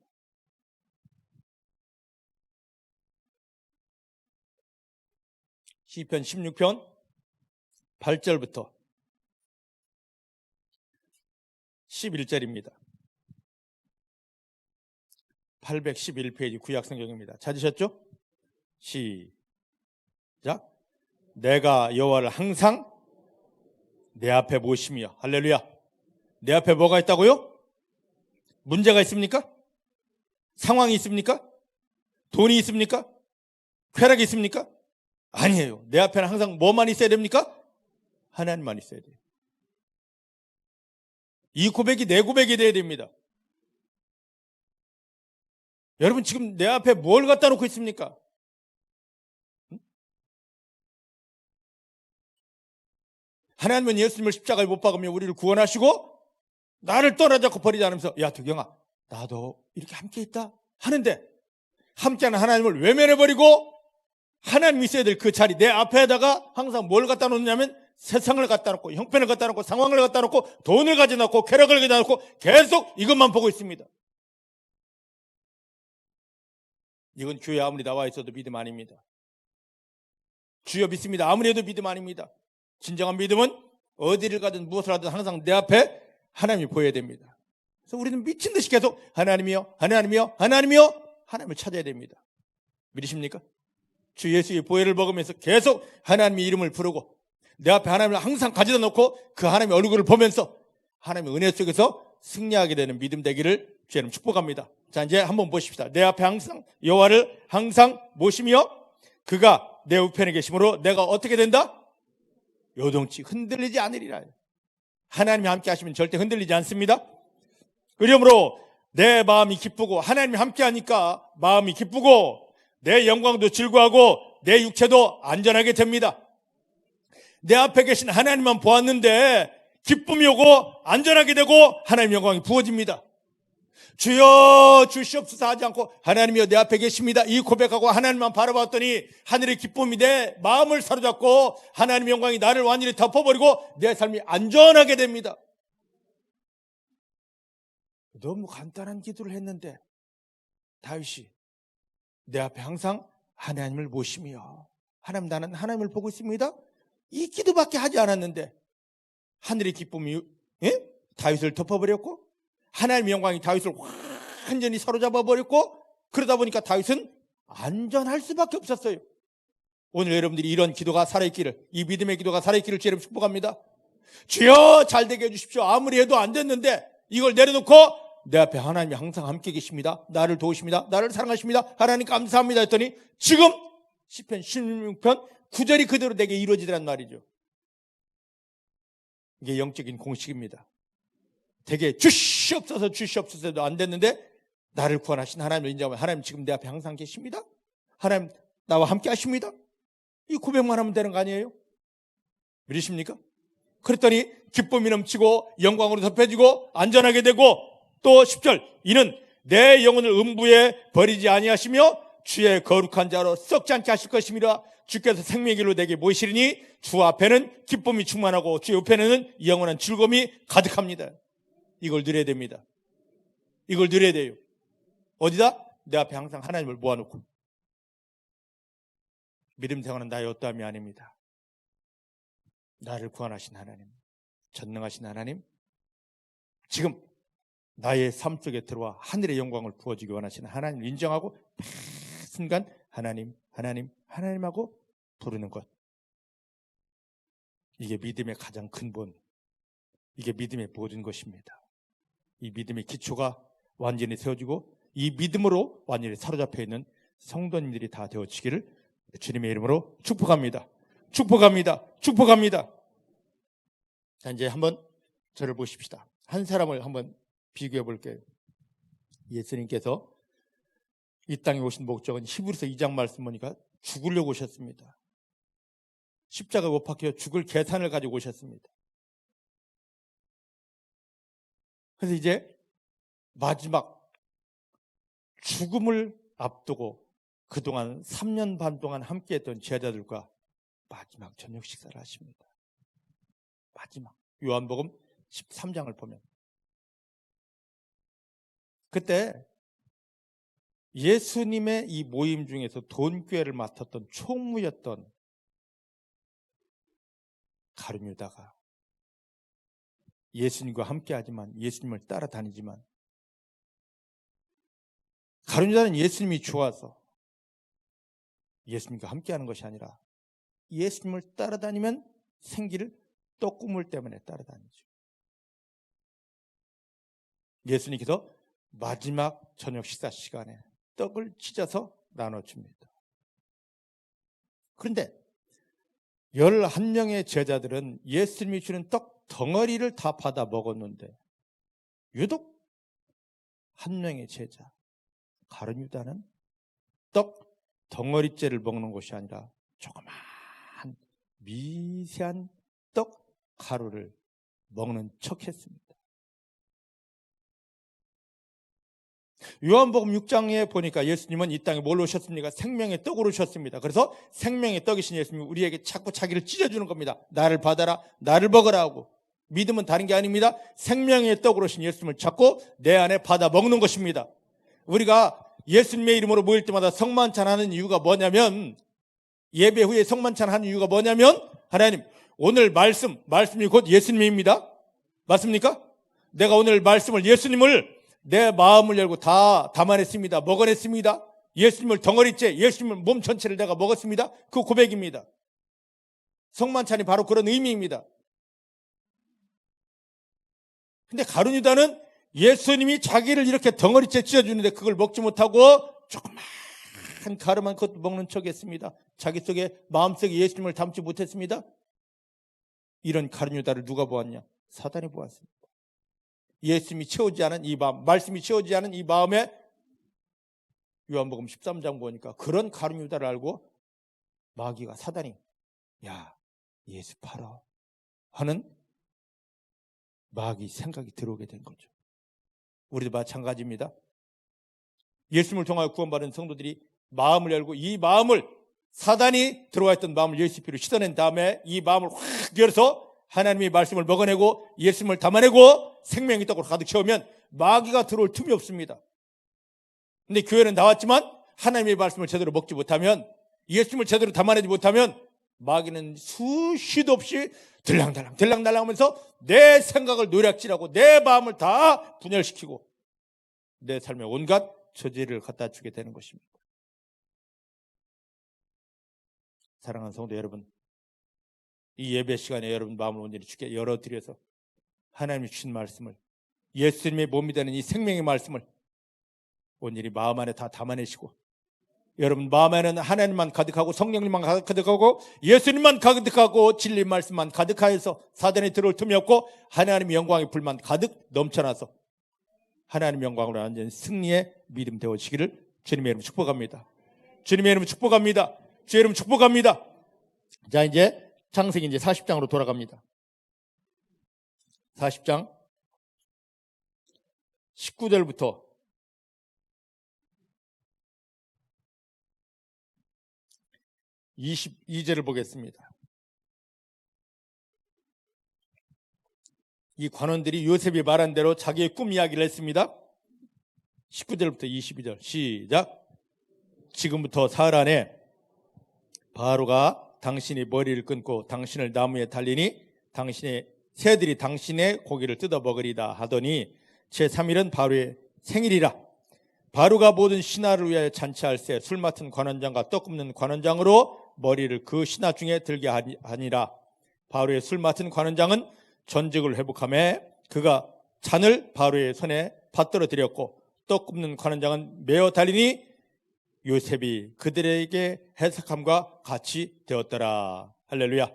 시편 16편 8절부터 11절입니다. 811페이지 구약성경입니다. 찾으셨죠? 시작. 내가 여호와를 항상 내 앞에 모시며, 할렐루야. 내 앞에 뭐가 있다고요? 문제가 있습니까? 상황이 있습니까? 돈이 있습니까? 쾌락이 있습니까? 아니에요. 내 앞에는 항상 뭐만 있어야 됩니까? 하나님만 있어야 돼요. 이 고백이 내 고백이 돼야 됩니다. 여러분 지금 내 앞에 뭘 갖다 놓고 있습니까? 하나님은 예수님을 십자가에 못 박으며 우리를 구원하시고 나를 떠나지 않고 버리지 않으면서, 야 덕영아, 나도 이렇게 함께 있다 하는데, 함께하는 하나님을 외면해버리고 하나님 있어야 될 그 자리, 내 앞에다가 항상 뭘 갖다 놓느냐면 세상을 갖다 놓고, 형편을 갖다 놓고, 상황을 갖다 놓고, 돈을 가져 놓고, 쾌락을 가져 놓고 계속 이것만 보고 있습니다. 이건 교회 아무리 나와 있어도 믿음 아닙니다. 주여 믿습니다. 아무리 해도 믿음 아닙니다. 진정한 믿음은 어디를 가든 무엇을 하든 항상 내 앞에 하나님이 보여야 됩니다. 그래서 우리는 미친 듯이 계속 하나님이요, 하나님이요, 하나님이요, 하나님을 찾아야 됩니다. 믿으십니까? 주 예수의 보혈을 먹으면서 계속 하나님의 이름을 부르고 내 앞에 하나님을 항상 가져다 놓고 그 하나님의 얼굴을 보면서 하나님의 은혜 속에서 승리하게 되는 믿음 되기를 주님 축복합니다. 자, 이제 한번 보십시다. 내 앞에 항상 여호와를 항상 모시며 그가 내 우편에 계심으로 내가 어떻게 된다? 요동치 흔들리지 않으리라. 하나님이 함께 하시면 절대 흔들리지 않습니다. 그러므로 내 마음이 기쁘고, 하나님이 함께 하니까 마음이 기쁘고 내 영광도 즐거워하고 내 육체도 안전하게 됩니다. 내 앞에 계신 하나님만 보았는데 기쁨이 오고 안전하게 되고 하나님의 영광이 부어집니다. 주여 주시옵소서 하지 않고 하나님이여 내 앞에 계십니다, 이 고백하고 하나님만 바라봤더니 하늘의 기쁨이 내 마음을 사로잡고 하나님의 영광이 나를 완전히 덮어버리고 내 삶이 안전하게 됩니다. 너무 간단한 기도를 했는데 다윗이 내 앞에 항상 하나님을 모시며, 하나님, 나는 하나님을 보고 있습니다, 이 기도밖에 하지 않았는데 하늘의 기쁨이 다윗을 덮어버렸고 하나님의 영광이 다윗을 완전히 사로잡아 버렸고, 그러다 보니까 다윗은 안전할 수밖에 없었어요. 오늘 여러분들이 이런 기도가 살아있기를, 이 믿음의 기도가 살아있기를 주님 축복합니다. 주여 잘되게 해주십시오. 아무리 해도 안 됐는데 이걸 내려놓고 내 앞에 하나님이 항상 함께 계십니다, 나를 도우십니다, 나를 사랑하십니다, 하나님 감사합니다 했더니 지금 시편 16편 9절이 그대로 내게 이루어지더란 말이죠. 이게 영적인 공식입니다. 되게 주시옵소서 주시옵소서도 안 됐는데 나를 구원하신 하나님을 인정하면, 하나님 지금 내 앞에 항상 계십니다, 하나님 나와 함께 하십니다, 이 고백만 하면 되는 거 아니에요? 믿으십니까? 그랬더니 기쁨이 넘치고 영광으로 덮여지고 안전하게 되고, 또 10절 이는 내 영혼을 음부에 버리지 아니하시며 주의 거룩한 자로 썩지 않게 하실 것입니다. 주께서 생명의 길로 내게 모시리니 주 앞에는 기쁨이 충만하고 주 옆에는 영원한 즐거움이 가득합니다. 이걸 누려야 됩니다. 이걸 누려야 돼요. 어디다? 내 앞에 항상 하나님을 모아놓고. 믿음 생활은 나의 어떠함이 아닙니다. 나를 구원하신 하나님, 전능하신 하나님, 지금 나의 삶 속에 들어와 하늘의 영광을 부어주기 원하시는 하나님을 인정하고 매 순간 하나님, 하나님, 하나님하고 부르는 것, 이게 믿음의 가장 근본, 이게 믿음의 모든 것입니다. 이 믿음의 기초가 완전히 세워지고 이 믿음으로 완전히 사로잡혀 있는 성도님들이 다 되어지기를 주님의 이름으로 축복합니다. 축복합니다. 축복합니다. 자, 이제 한번 저를 보십시다. 한 사람을 한번 비교해 볼게요. 예수님께서 이 땅에 오신 목적은 히브리서 2장 말씀 보니까 죽으려고 오셨습니다. 십자가 못 박혀 죽을 계산을 가지고 오셨습니다. 그래서 이제 마지막 죽음을 앞두고 그동안 3년 반 동안 함께했던 제자들과 마지막 저녁 식사를 하십니다. 마지막 요한복음 13장을 보면 그때 예수님의 이 모임 중에서 돈꾀를 맡았던 총무였던 가룟 유다가 예수님과 함께하지만, 예수님을 따라다니지만, 가룟 유다는 예수님이 좋아서 예수님과 함께하는 것이 아니라 예수님을 따라다니면 생기를 떡국물 때문에 따라다니죠. 예수님께서 마지막 저녁 식사 시간에 떡을 찢어서 나눠줍니다. 그런데 11명의 제자들은 예수님이 주는 떡 덩어리를 다 받아 먹었는데, 유독 한 명의 제자 가룟 유다는 떡 덩어리째를 먹는 것이 아니라 조그만 미세한 떡 가루를 먹는 척했습니다. 요한복음 6장에 보니까 예수님은 이 땅에 뭘로 오셨습니까? 생명의 떡으로 오셨습니다. 그래서 생명의 떡이신 예수님이 우리에게 자꾸 자기를 찢어주는 겁니다. 나를 받아라, 나를 먹으라 하고. 믿음은 다른 게 아닙니다. 생명의 떡으로 오신 예수님을 자꾸 내 안에 받아 먹는 것입니다. 우리가 예수님의 이름으로 모일 때마다 성만찬하는 이유가 뭐냐면, 예배 후에 성만찬하는 이유가 뭐냐면, 하나님 오늘 말씀이 곧 예수님입니다. 맞습니까? 내가 오늘 말씀을, 예수님을 내 마음을 열고 다 담아냈습니다. 먹어냈습니다. 예수님을 덩어리째, 예수님을 몸 전체를 내가 먹었습니다. 그 고백입니다. 성만찬이 바로 그런 의미입니다. 근데 가룟 유다는 예수님이 자기를 이렇게 덩어리째 찢어주는데 그걸 먹지 못하고 조그만 가루만 그것도 먹는 척했습니다. 자기 속에, 마음속에 예수님을 담지 못했습니다. 이런 가룟 유다를 누가 보았냐? 사단이 보았습니다. 예수님이 채우지 않은 이 마음, 말씀이 채우지 않은 이 마음에, 요한복음 13장 보니까 그런 가룟 유다를 알고 마귀가, 사단이 야 예수 팔아 하는 마귀 생각이 들어오게 된 거죠. 우리도 마찬가지입니다. 예수님을 통하여 구원받은 성도들이 마음을 열고, 이 마음을, 사단이 들어와 있던 마음을 예수 피로 씻어낸 다음에 이 마음을 확 열어서 하나님의 말씀을 먹어내고 예수님을 담아내고 생명의 떡으로 가득 채우면 마귀가 들어올 틈이 없습니다. 근데 교회는 나왔지만 하나님의 말씀을 제대로 먹지 못하면, 예수님을 제대로 담아내지 못하면 마귀는 수시도 없이 들랑달랑 하면서 내 생각을 노략질하고 내 마음을 다 분열시키고 내 삶에 온갖 저지를 갖다 주게 되는 것입니다. 사랑하는 성도 여러분, 이 예배 시간에 여러분 마음을 온전히 주께 열어드려서 하나님이 주신 말씀을, 예수님의 몸이 되는 이 생명의 말씀을 온전히 마음 안에 다 담아내시고, 여러분 마음 안에는 하나님만 가득하고 성령님만 가득하고 예수님만 가득하고 진리 말씀만 가득하여서 사단이 들어올 틈이 없고 하나님의 영광의 불만 가득 넘쳐나서 하나님의 영광으로 완전히 승리의 믿음 되어지기를 주님의 이름으로 축복합니다. 주님의 이름으로 축복합니다. 주의 이름으로 축복합니다. 자, 이제 창세기 이제 40장으로 돌아갑니다. 40장 19절부터 22절을 보겠습니다. 이 관원들이 요셉이 말한 대로 자기의 꿈 이야기를 했습니다. 19절부터 22절 시작. 지금부터 사흘 안에 바로가 당신이 머리를 끊고 당신을 나무에 달리니 당신의 새들이 당신의 고기를 뜯어 먹으리다 하더니 제3일은 바로의 생일이라. 바로가 모든 신하를 위하여 잔치할세 술 맡은 관원장과 떡 굽는 관원장으로 머리를 그 신하 중에 들게 하니라. 바로의 술 맡은 관원장은 전직을 회복하며 그가 잔을 바로의 손에 받들어 드렸고 떡 굽는 관원장은 메어 달리니 요셉이 그들에게 해석함과 같이 되었더라. 할렐루야.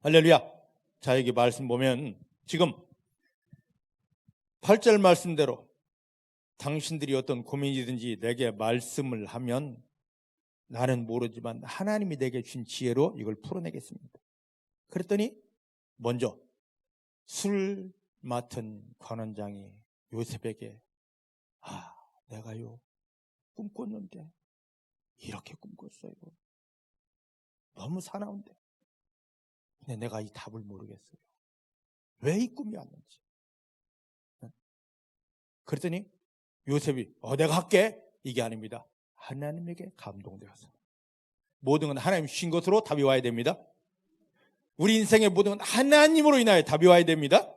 할렐루야. 자, 여기 말씀 보면 지금 8절 말씀대로 당신들이 어떤 고민이든지 내게 말씀을 하면 나는 모르지만 하나님이 내게 주신 지혜로 이걸 풀어내겠습니다. 그랬더니 먼저 술 맡은 관원장이 요셉에게 내가요 꿈꿨는데 이렇게 꿈꿨어요. 너무 사나운데 근데 내가 이 답을 모르겠어요. 왜 이 꿈이 왔는지. 그랬더니 요셉이 내가 할게 이게 아닙니다. 하나님에게 감동되어서 모든 건 하나님 주신 것으로 답이 와야 됩니다. 우리 인생의 모든 건 하나님으로 인하여 답이 와야 됩니다.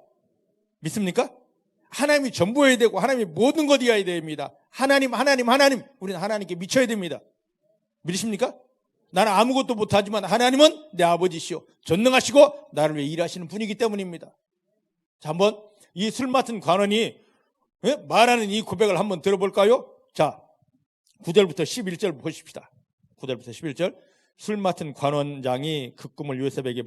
믿습니까? 하나님이 전부여야 되고 하나님이 모든 것이어야 됩니다. 하나님 우리는 하나님께 미쳐야 됩니다. 믿으십니까? 나는 아무것도 못하지만 하나님은 내 아버지시오 전능하시고 나를 위해 일하시는 분이기 때문입니다. 자, 한번 이 술 맡은 관원이 말하는 이 고백을 한번 들어볼까요? 자, 9절부터 11절 보십시다. 9절부터 11절. 술 맡은 관원장이 그 꿈을 요셉에게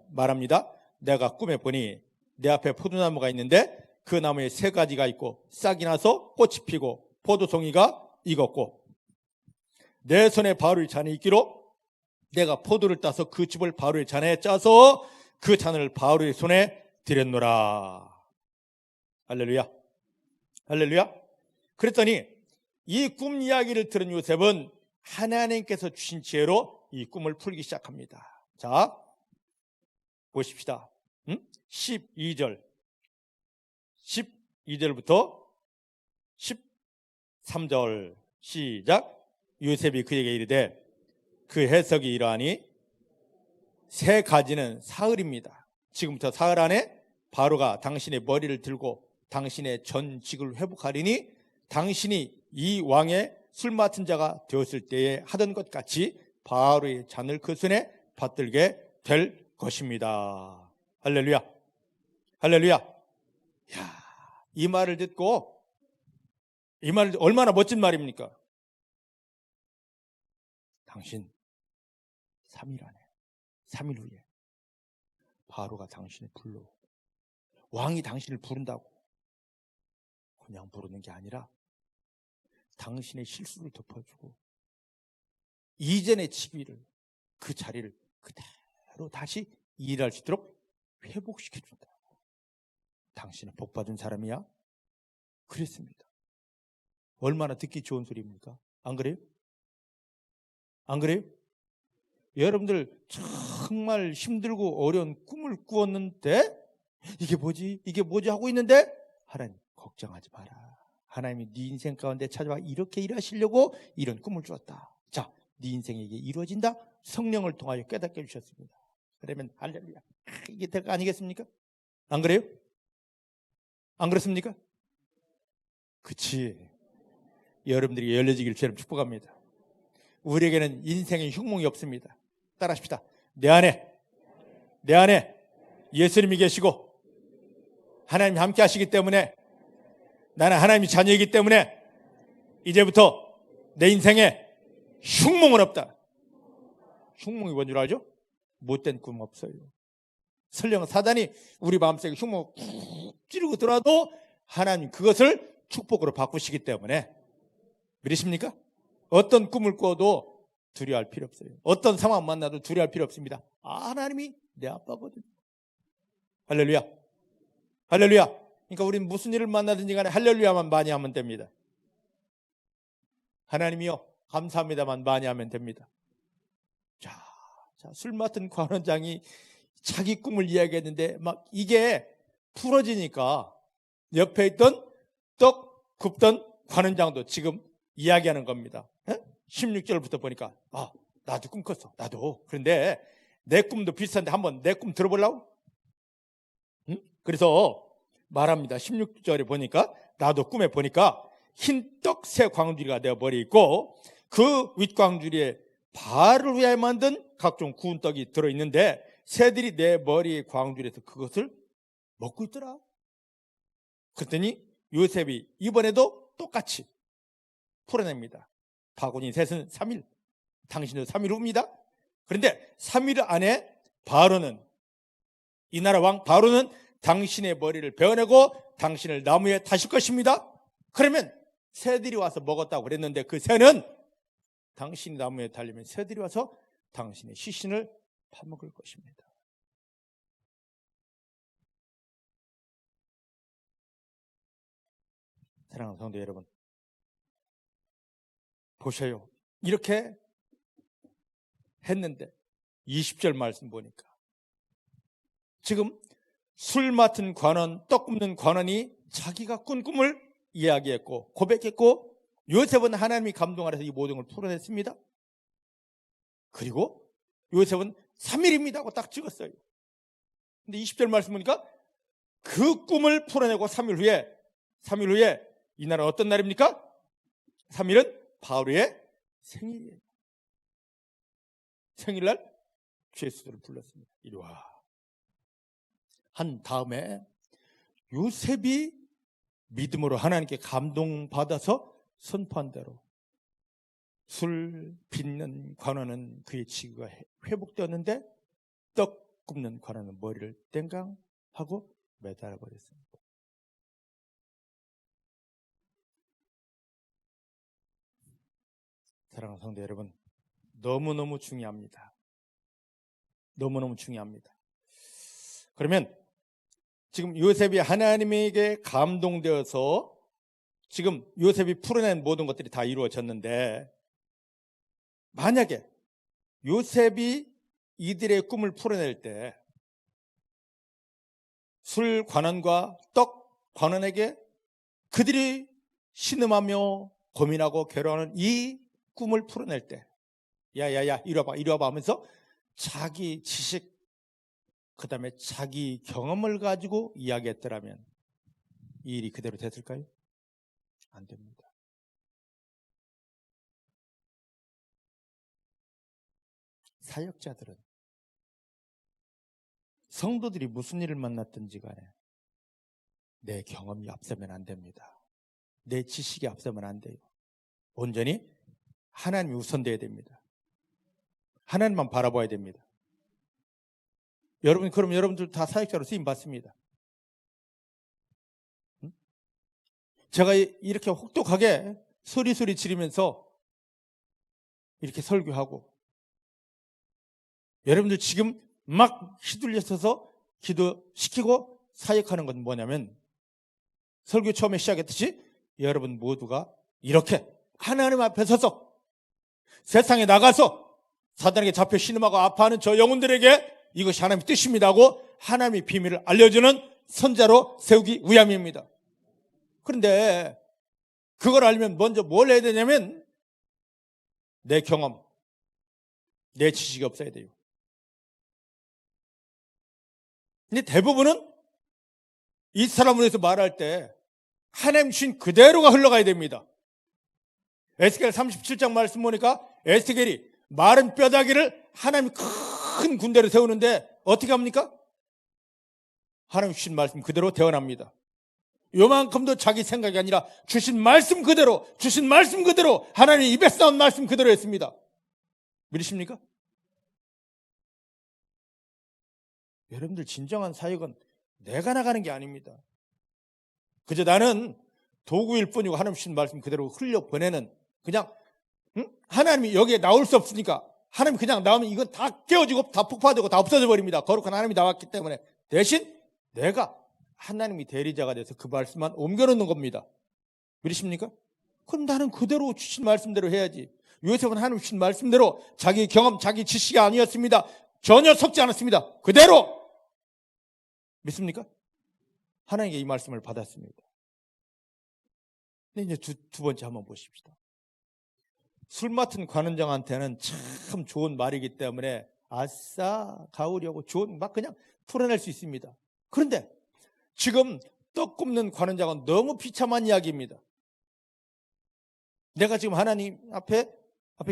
말합니다. 내가 꿈에 보니 내 앞에 포도나무가 있는데 그 나무에 3가지가 있고 싹이 나서 꽃이 피고 포도송이가 익었고 내 손에 바로의 잔이 있기로 내가 포도를 따서 그 즙을 바로의 잔에 짜서 그 잔을 바로의 손에 드렸노라. 할렐루야. 할렐루야. 그랬더니 이 꿈 이야기를 들은 요셉은 하나님께서 주신 지혜로 이 꿈을 풀기 시작합니다. 자, 보십시다. 12절부터 13절 시작. 요셉이 그에게 이르되 그 해석이 이러하니 3가지는 사흘입니다. 지금부터 사흘 안에 바로가 당신의 머리를 들고 당신의 전직을 회복하리니 당신이 이 왕의 술 맡은 자가 되었을 때에 하던 것 같이 바로의 잔을 그 손에 받들게 될 것입니다. 할렐루야. 할렐루야. 야, 이 말을 듣고 이 말 얼마나 멋진 말입니까? 당신 3일 안에 3일 후에 바로가 당신을 불러 왕이 당신을 부른다고 그냥 부르는 게 아니라 당신의 실수를 덮어주고 이전의 직위를 그 자리를 그대로 다시 일할 수 있도록 회복시켜준다고. 당신은 복받은 사람이야? 그랬습니다. 얼마나 듣기 좋은 소리입니까? 안 그래요? 안 그래요? 여러분들 정말 힘들고 어려운 꿈을 꾸었는데 이게 뭐지 하고 있는데 하나님 걱정하지 마라. 하나님이 네 인생 가운데 찾아와 이렇게 일하시려고 이런 꿈을 주었다. 자, 네 인생에게 이루어진다. 성령을 통하여 깨닫게 해주셨습니다. 그러면 할렐루야. 이게 대가 아니겠습니까? 안 그래요? 안 그렇습니까? 그치. 여러분들이 열려지기를 주님 축복합니다. 우리에게는 인생의 흉몽이 없습니다. 따라하십시다. 내 안에 예수님이 계시고 하나님이 함께 하시기 때문에 나는 하나님의 자녀이기 때문에 이제부터 내 인생에 흉몽은 없다. 흉몽이 뭔 줄 알죠? 못된 꿈 없어요. 설령 사단이 우리 마음속에 흉몽을 쿡 찌르고 들어와도 하나님 그것을 축복으로 바꾸시기 때문에 믿으십니까? 어떤 꿈을 꿔도 두려워할 필요 없어요. 어떤 상황 만나도 두려워할 필요 없습니다. 하나님이 내 아빠거든. 할렐루야. 할렐루야. 그러니까 우리는 무슨 일을 만나든지 간에 할렐루야만 많이 하면 됩니다. 하나님이요 감사합니다만 많이 하면 됩니다. 자, 술 맡은 관원장이 자기 꿈을 이야기했는데 막 이게 풀어지니까 옆에 있던 떡 굽던 관원장도 지금 이야기하는 겁니다. 16절부터 보니까 나도 꿈 꿨어. 나도. 그런데 내 꿈도 비슷한데 한번 내 꿈 들어보려고? 그래서 말합니다. 16절에 보니까 나도 꿈에 보니까 흰 떡 새 광주리가 내 머리에 있고 그 윗광주리에 발을 위하여 만든 각종 구운 떡이 들어있는데 새들이 내 머리의 광주리에서 그것을 먹고 있더라. 그랬더니 요셉이 이번에도 똑같이 풀어냅니다. 바구니 셋은 3일, 당신도 3일 후입니다. 그런데 3일 안에 바로는 이 나라 왕 바로는 당신의 머리를 베어내고 당신을 나무에 다실 것입니다. 그러면 새들이 와서 먹었다고 그랬는데 그 새는 당신이 나무에 달리면 새들이 와서 당신의 시신을 파먹을 것입니다. 사랑하는 성도 여러분, 보셔요. 이렇게 했는데 20절 말씀 보니까 지금 술 맡은 관원, 떡 굽는 관원이 자기가 꾼 꿈을 이야기했고 고백했고 요셉은 하나님이 감동 아래서 이 모든 걸 풀어냈습니다. 그리고 요셉은 3일입니다 하고 딱 찍었어요. 근데 20절 말씀 보니까 그 꿈을 풀어내고 3일 후에 이 날은 어떤 날입니까? 3일은 바울의 생일이에요. 생일날 죄수들을 불렀습니다. 이리 와. 한 다음에 요셉이 믿음으로 하나님께 감동받아서 선포한 대로 술 빚는 관원은 그의 지위가 회복되었는데 떡 굽는 관원은 머리를 땡강 하고 매달아 버렸습니다. 사랑하는 성도 여러분, 너무너무 중요합니다. 너무너무 중요합니다. 그러면 지금 요셉이 하나님에게 감동되어서 지금 요셉이 풀어낸 모든 것들이 다 이루어졌는데, 만약에 요셉이 이들의 꿈을 풀어낼 때 술 관원과 떡 관원에게 그들이 신음하며 고민하고 괴로워하는 이 꿈을 풀어낼 때, 야야야 이리 와봐 하면서 자기 지식 그 다음에 자기 경험을 가지고 이야기했더라면 이 일이 그대로 됐을까요? 안 됩니다. 사역자들은 성도들이 무슨 일을 만났든지 간에 내 경험이 앞서면 안 됩니다. 내 지식이 앞서면 안 돼요. 온전히 하나님이 우선돼야 됩니다. 하나님만 바라봐야 됩니다. 그럼 여러분들 다 사역자로 쓰임 받습니다. 제가 이렇게 혹독하게 소리 지르면서 이렇게 설교하고 여러분들 지금 막 휘둘려서서 기도시키고 사역하는 건 뭐냐면 설교 처음에 시작했듯이 여러분 모두가 이렇게 하나님 앞에 서서 세상에 나가서 사단에게 잡혀 신음하고 아파하는 저 영혼들에게 이것이 하나님의 뜻입니다 하고 하나님의 비밀을 알려주는 선자로 세우기 위함입니다. 그런데 그걸 알면 먼저 뭘 해야 되냐면 내 경험, 내 지식이 없어야 돼요. 근데 대부분은 이 사람으로 해서 말할 때 하나님 주신 그대로가 흘러가야 됩니다. 에스겔 37장 말씀 보니까 에스겔이 마른 뼈다귀를 하나님 큰 군대로 세우는데 어떻게 합니까? 하나님 주신 말씀 그대로 대언합니다. 요만큼도 자기 생각이 아니라 주신 말씀 그대로 하나님 입에서 나온 말씀 그대로 했습니다. 믿으십니까? 여러분들 진정한 사역은 내가 나가는 게 아닙니다. 그저 나는 도구일 뿐이고 하나님 주신 말씀 그대로 흘려보내는 그냥 하나님이 여기에 나올 수 없으니까 하나님이 그냥 나오면 이건 다 깨어지고 다 폭파되고 다 없어져 버립니다. 거룩한 하나님이 나왔기 때문에 대신 내가 하나님이 대리자가 돼서 그 말씀만 옮겨놓는 겁니다. 믿으십니까? 그럼 나는 그대로 주신 말씀대로 해야지. 요셉은 하나님 주신 말씀대로 자기 경험, 자기 지식이 아니었습니다. 전혀 섞지 않았습니다. 그대로 믿습니까? 하나님께 이 말씀을 받았습니다. 근데 이제 두 번째 한번 보십시다. 술 맡은 관원장한테는 참 좋은 말이기 때문에 아싸 가으려고 좋은 막 그냥 풀어낼 수 있습니다. 그런데 지금 떡 굽는 관원장은 너무 비참한 이야기입니다. 내가 지금 하나님 앞에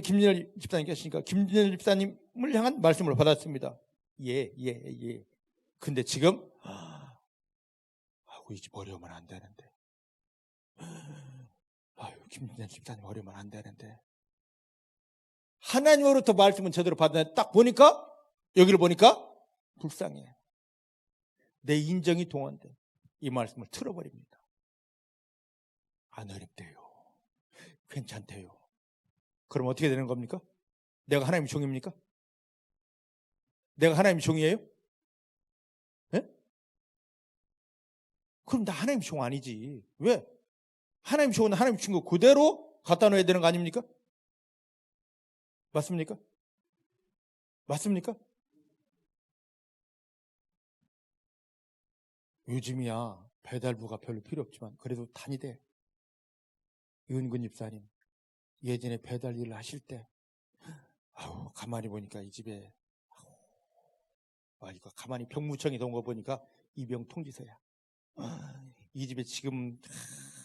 김진열 집사님 계시니까 김진열 집사님을 향한 말씀을 받았습니다. 예. 근데 지금 이제 어려우면 안 되는데. 김진열 집사님 어려우면 안 되는데. 하나님으로부터 말씀은 제대로 받았는데 딱 보니까 여기를 보니까 불쌍해. 내 인정이 동원돼. 이 말씀을 틀어버립니다. 안 어렵대요. 괜찮대요. 그럼 어떻게 되는 겁니까? 내가 하나님의 종입니까? 내가 하나님의 종이에요? 네? 그럼 나 하나님의 종 아니지. 왜? 하나님의 종은 하나님의 준 거 그대로 갖다 놓아야 되는 거 아닙니까? 맞습니까? 요즘이야 배달부가 별로 필요 없지만 그래도 다니대. 윤근 집사님 예전에 배달 일을 하실 때 가만히 보니까 이 집에 이거 가만히 병무청에 온 거 보니까 입영 통지서야. 이 집에 지금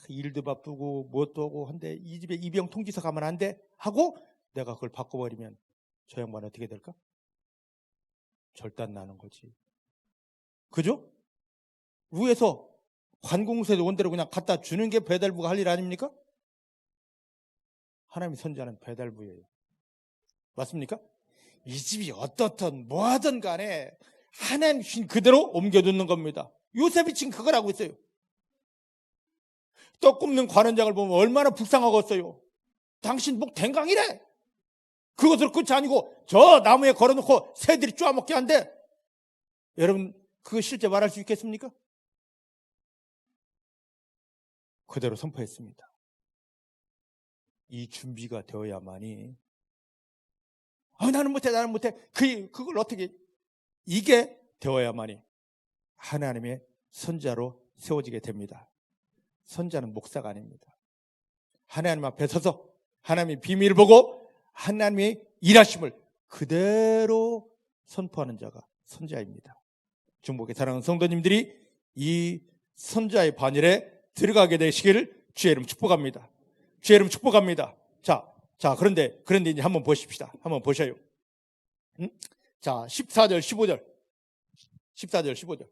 일도 바쁘고 뭣도 하고 한데 이 집에 입영 통지서 가면 안 돼 하고 내가 그걸 바꿔버리면 저 양반 어떻게 될까? 절단 나는 거지. 그죠? 위에서 관공서에서 온 대로 그냥 갖다 주는 게 배달부가 할 일 아닙니까? 하나님의 선지자는 배달부예요. 맞습니까? 이 집이 어떻든 뭐하든 간에 하나님 주신 그대로 옮겨두는 겁니다. 요셉이 지금 그걸 하고 있어요. 떡 굽는 관원장을 보면 얼마나 불쌍하겠어요. 당신 목 댕강이래. 그것으로 끝이 아니고 저 나무에 걸어놓고 새들이 쪼아먹게 한대. 여러분 그거 실제 말할 수 있겠습니까? 그대로 선포했습니다. 이 준비가 되어야만이 나는 못해 그걸 어떻게 이게 되어야만이 하나님의 선자로 세워지게 됩니다. 선자는 목사가 아닙니다. 하나님 앞에 서서 하나님의 비밀을 보고 하나님의 일하심을 그대로 선포하는 자가 선자입니다. 중복의 사랑하는 성도님들이 이 선자의 반열에 들어가게 되시기를 주의 이름 축복합니다. 주의 이름 축복합니다. 자, 그런데 이제 한번 보십시다. 한번 보셔요. 자, 14절, 15절. 14절, 15절.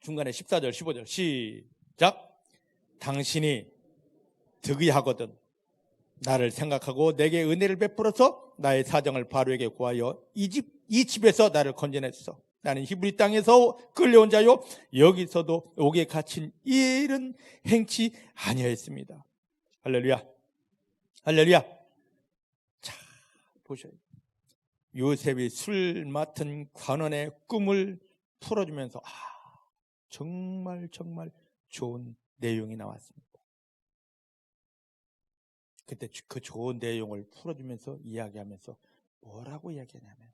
중간에 14절, 15절. 시작. 당신이 득의하거든 나를 생각하고 내게 은혜를 베풀어서 나의 사정을 바로에게 구하여 이 집에서 나를 건져냈어. 나는 히브리 땅에서 끌려온 자요 여기서도 옥에 갇힌 일은 행치 아니하였습니다. 할렐루야. 할렐루야. 자, 보셔요. 요셉이 술 맡은 관원의 꿈을 풀어주면서 정말 좋은 내용이 나왔습니다. 그때 그 좋은 내용을 풀어주면서 이야기하면서 뭐라고 이야기하냐면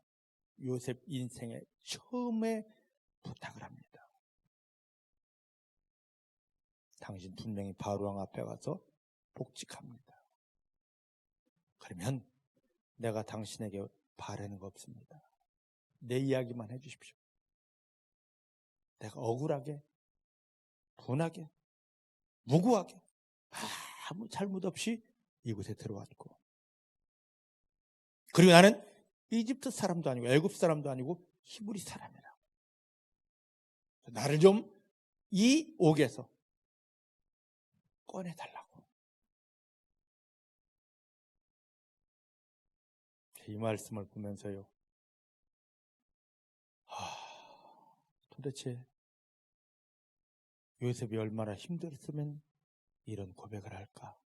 요셉 인생의 처음에 부탁을 합니다. 당신 분명히 바로왕 앞에 가서 복직합니다. 그러면 내가 당신에게 바라는 거 없습니다. 내 이야기만 해주십시오. 내가 억울하게, 분하게, 무고하게 아무 잘못 없이 이곳에 들어왔고 그리고 나는 이집트 사람도 아니고 애굽 사람도 아니고 히브리 사람이라 나를 좀 이 옥에서 꺼내달라고. 이 말씀을 보면서요 도대체 요셉이 얼마나 힘들었으면 이런 고백을 할까.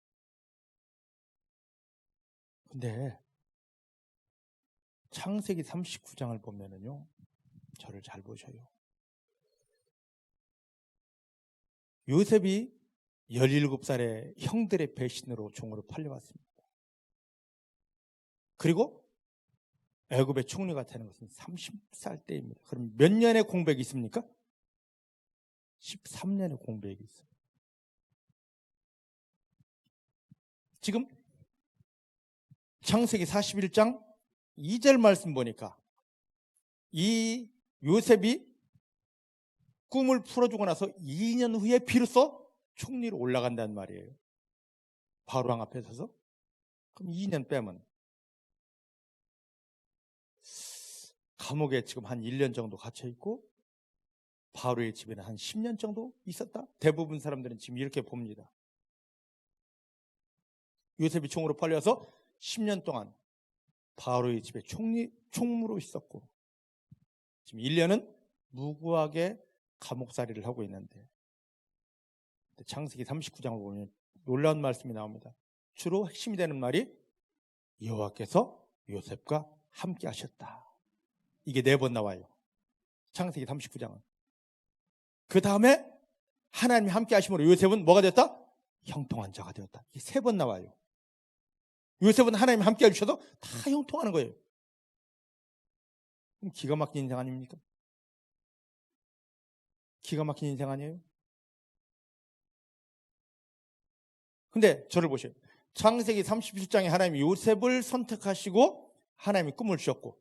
근데 창세기 39장을 보면은요 저를 잘 보셔요. 요셉이 17살에 형들의 배신으로 종으로 팔려왔습니다. 그리고 애굽의 총리가 되는 것은 30살 때입니다. 그럼 몇 년의 공백이 있습니까? 13년의 공백이 있어요. 지금 창세기 41장 2절 말씀 보니까 이 요셉이 꿈을 풀어주고 나서 2년 후에 비로소 총리로 올라간다는 말이에요. 바로왕 앞에 서서. 그럼 2년 빼면 감옥에 지금 한 1년 정도 갇혀있고 바로의 집에는 한 10년 정도 있었다. 대부분 사람들은 지금 이렇게 봅니다. 요셉이 총으로 팔려서 10년 동안 바로의 집에 총무로 있었고 지금 1년은 무고하게 감옥살이를 하고 있는데 창세기 39장을 보면 놀라운 말씀이 나옵니다. 주로 핵심이 되는 말이 여호와께서 요셉과 함께 하셨다. 이게 4번 나와요. 창세기 39장은. 그 다음에 하나님이 함께 하심으로 요셉은 뭐가 됐다? 형통한 자가 되었다. 이게 3번 나와요. 요셉은 하나님이 함께 해주셔도 다 형통하는 거예요. 그럼 기가 막힌 인생 아닙니까? 기가 막힌 인생 아니에요? 근데 저를 보세요. 창세기 37장에 하나님이 요셉을 선택하시고 하나님이 꿈을 주셨고,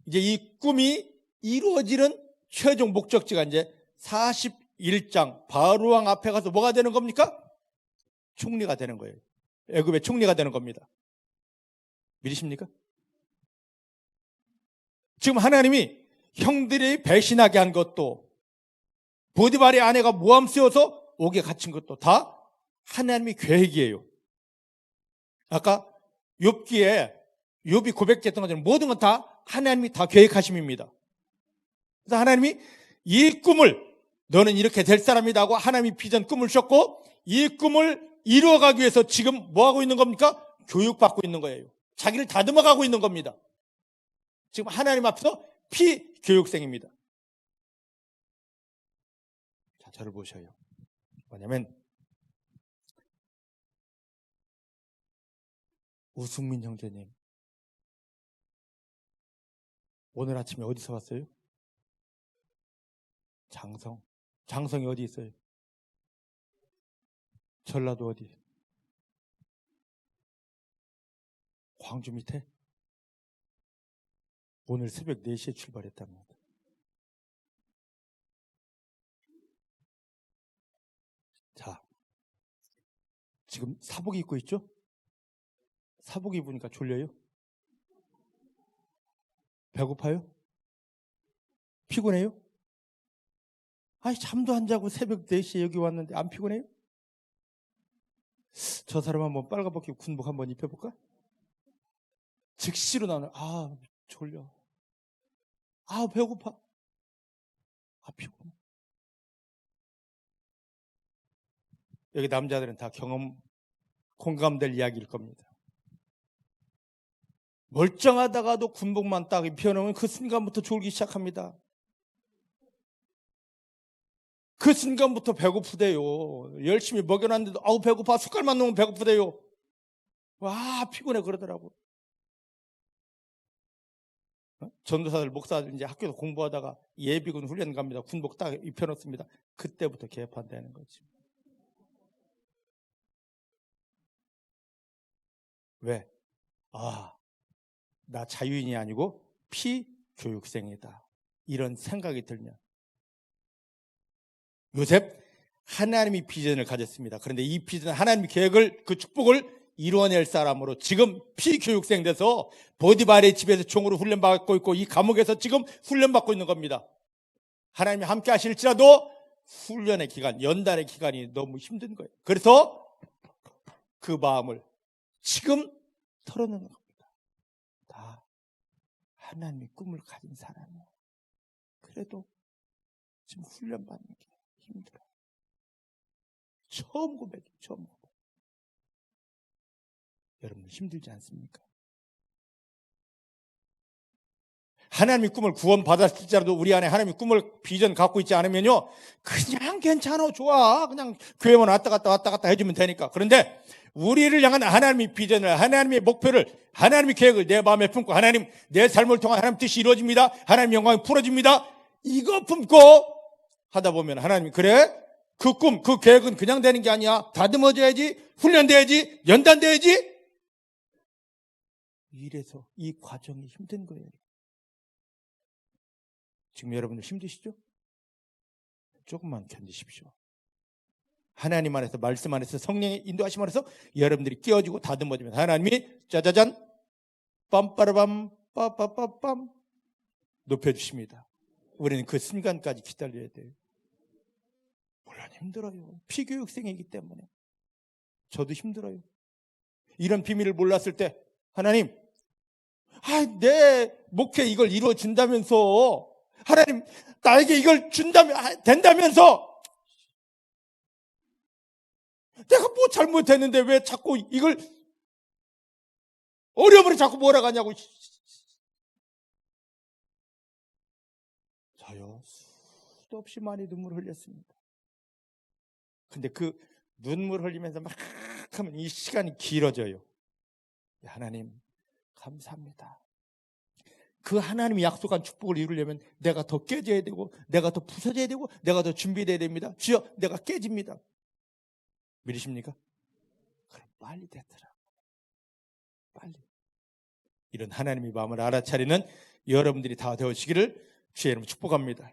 이제 이 꿈이 이루어지는 최종 목적지가 이제 41장 바로왕 앞에 가서 뭐가 되는 겁니까? 총리가 되는 거예요. 애굽의 총리가 되는 겁니다. 믿으십니까? 지금 하나님이 형들이 배신하게 한 것도, 보디발의 아내가 모함 씌워서 옥에 갇힌 것도 다 하나님의 계획이에요. 아까 욥기에 욥이 고백했던 것처럼 모든 건 다 하나님이 다 계획하심입니다. 그래서 하나님이 이 꿈을, 너는 이렇게 될 사람이다 하고 하나님이 비전 꿈을 주셨고, 이 꿈을 이루어가기 위해서 지금 뭐 하고 있는 겁니까? 교육받고 있는 거예요. 자기를 다듬어가고 있는 겁니다. 지금 하나님 앞에서 피교육생입니다. 자, 저를 보셔요. 뭐냐면 우승민 형제님, 오늘 아침에 어디서 왔어요? 장성이 어디 있어요? 전라도 어디? 광주 밑에? 오늘 새벽 4시에 출발했답니다. 자, 지금 사복 입고 있죠? 사복 입으니까 졸려요? 배고파요? 피곤해요? 아니, 잠도 안 자고 새벽 4시에 여기 왔는데 안 피곤해요? 저 사람 한번 빨가벗기고 군복 한번 입혀볼까? 즉시로 나오는, 아, 졸려. 아, 배고파. 아, 피곤해. 여기 남자들은 다 공감될 이야기일 겁니다. 멀쩡하다가도 군복만 딱 입혀놓으면 그 순간부터 졸기 시작합니다. 그 순간부터 배고프대요. 열심히 먹여놨는데도 아우 배고파, 숟갈만 놓으면 배고프대요. 와, 피곤해 그러더라고. 전도사들, 목사들 이제 학교에서 공부하다가 예비군 훈련 갑니다. 군복 딱 입혀놓습니다. 그때부터 개판되는 거지. 왜? 아, 나 자유인이 아니고 피교육생이다, 이런 생각이 들면. 요셉, 하나님이 비전을 가졌습니다. 그런데 이 비전, 하나님의 계획을, 그 축복을 이루어낼 사람으로 지금 피교육생 돼서 보디발의 집에서 총으로 훈련받고 있고, 이 감옥에서 지금 훈련받고 있는 겁니다. 하나님이 함께 하실지라도 훈련의 기간, 연단의 기간이 너무 힘든 거예요. 그래서 그 마음을 지금 털어놓는 겁니다. 다 하나님의 꿈을 가진 사람이에요. 그래도 지금 훈련받는 게 힘들어요. 처음 고백이에요. 처음 고백. 여러분 힘들지 않습니까? 하나님의 꿈을 구원받았을지라도 우리 안에 하나님의 꿈을, 비전 갖고 있지 않으면요, 그냥 괜찮아, 좋아, 그냥 교회만 왔다 갔다 해주면 되니까. 그런데 우리를 향한 하나님의 비전을, 하나님의 목표를, 하나님의 계획을 내 마음에 품고, 하나님, 내 삶을 통한 하나님 뜻이 이루어집니다, 하나님의 영광이 풀어집니다, 이거 품고 하다 보면 하나님이, 그래, 그 꿈, 그 계획은 그냥 되는 게 아니야, 다듬어져야지, 훈련돼야지, 연단돼야지. 이래서 이 과정이 힘든 거예요. 지금 여러분들 힘드시죠? 조금만 견디십시오. 하나님 안에서, 말씀 안에서, 성령의 인도하심 안에서 여러분들이 끼워지고 다듬어지면 하나님이 짜자잔 빰빠라밤 빠빠빠빰 높여주십니다. 우리는 그 순간까지 기다려야 돼요. 물론 힘들어요. 피교육생이기 때문에. 저도 힘들어요. 이런 비밀을 몰랐을 때 하나님, 내 목회 이걸 이루어준다면서, 하나님 나에게 이걸 준다면, 된다면서, 내가 뭐 잘못했는데 왜 자꾸 이걸 어려움을 자꾸 몰아가냐고. 저요, 수도 없이 많이 눈물 흘렸습니다. 근데 그 눈물 흘리면서 막 하면 이 시간이 길어져요. 하나님 감사합니다. 그 하나님이 약속한 축복을 이루려면 내가 더 깨져야 되고, 내가 더 부서져야 되고, 내가 더 준비돼야 됩니다. 주여, 내가 깨집니다. 믿으십니까? 빨리 됐더라. 빨리. 이런 하나님의 마음을 알아차리는 여러분들이 다 되어지기를 주의 이름 축복합니다.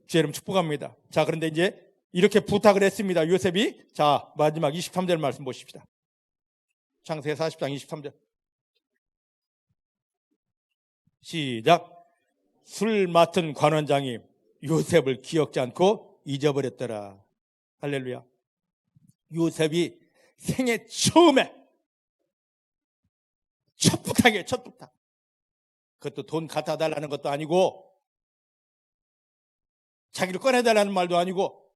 주의 이름 축복합니다. 자, 그런데 이제 이렇게 부탁을 했습니다. 요셉이. 자, 마지막 23절 말씀 보십시다. 창세기 40장 23절. 시작. 술 맡은 관원장이 요셉을 기억지 않고 잊어버렸더라. 할렐루야. 요셉이 생애 처음에 첫 부탁이에요. 첫 부탁. 그것도 돈 갖다 달라는 것도 아니고 자기를 꺼내달라는 말도 아니고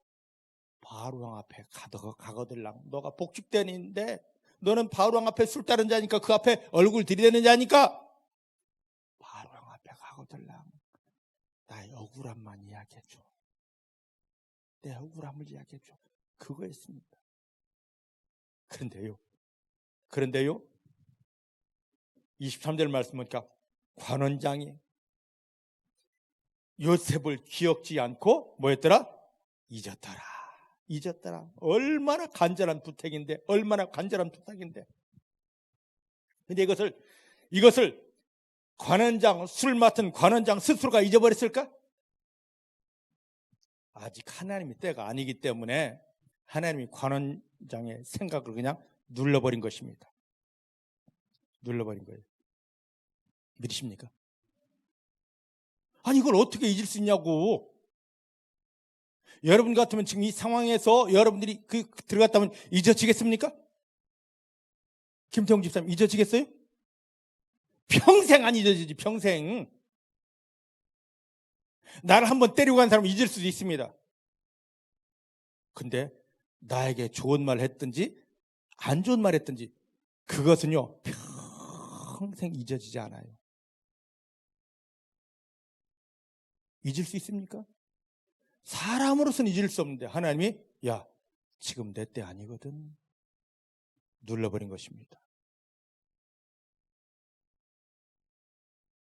바로왕 앞에 가거들랑 너가 복직대는데 너는 바로왕 앞에 술 따른 자니까 그 앞에 얼굴 들이대는 자니까 바로왕 앞에 가거들랑 나의 억울함만 이야기해줘. 내 억울함을 이야기해줘. 그거였습니다. 그런데요 23절 말씀 보니까 관원장이 요셉을 기억지 않고 뭐였더라? 잊었더라. 얼마나 간절한 부탁인데, 얼마나 간절한 부탁인데. 근데 이것을 관원장, 술 맡은 관원장 스스로가 잊어버렸을까? 아직 하나님의 때가 아니기 때문에 하나님이 관원장의 생각을 그냥 눌러버린 것입니다. 눌러버린 거예요. 믿으십니까? 아니 이걸 어떻게 잊을 수 있냐고. 여러분 같으면 지금 이 상황에서 여러분들이 들어갔다면 잊어지겠습니까? 김태형 집사님 잊어지겠어요? 평생 안 잊어지지. 평생. 나를 한번 때리고 간 사람은 잊을 수도 있습니다. 근데 나에게 좋은 말 했든지 안 좋은 말 했든지 그것은요 평생 잊어지지 않아요. 잊을 수 있습니까? 사람으로서는 잊을 수 없는데 하나님이 야 지금 내 때 아니거든 눌러버린 것입니다.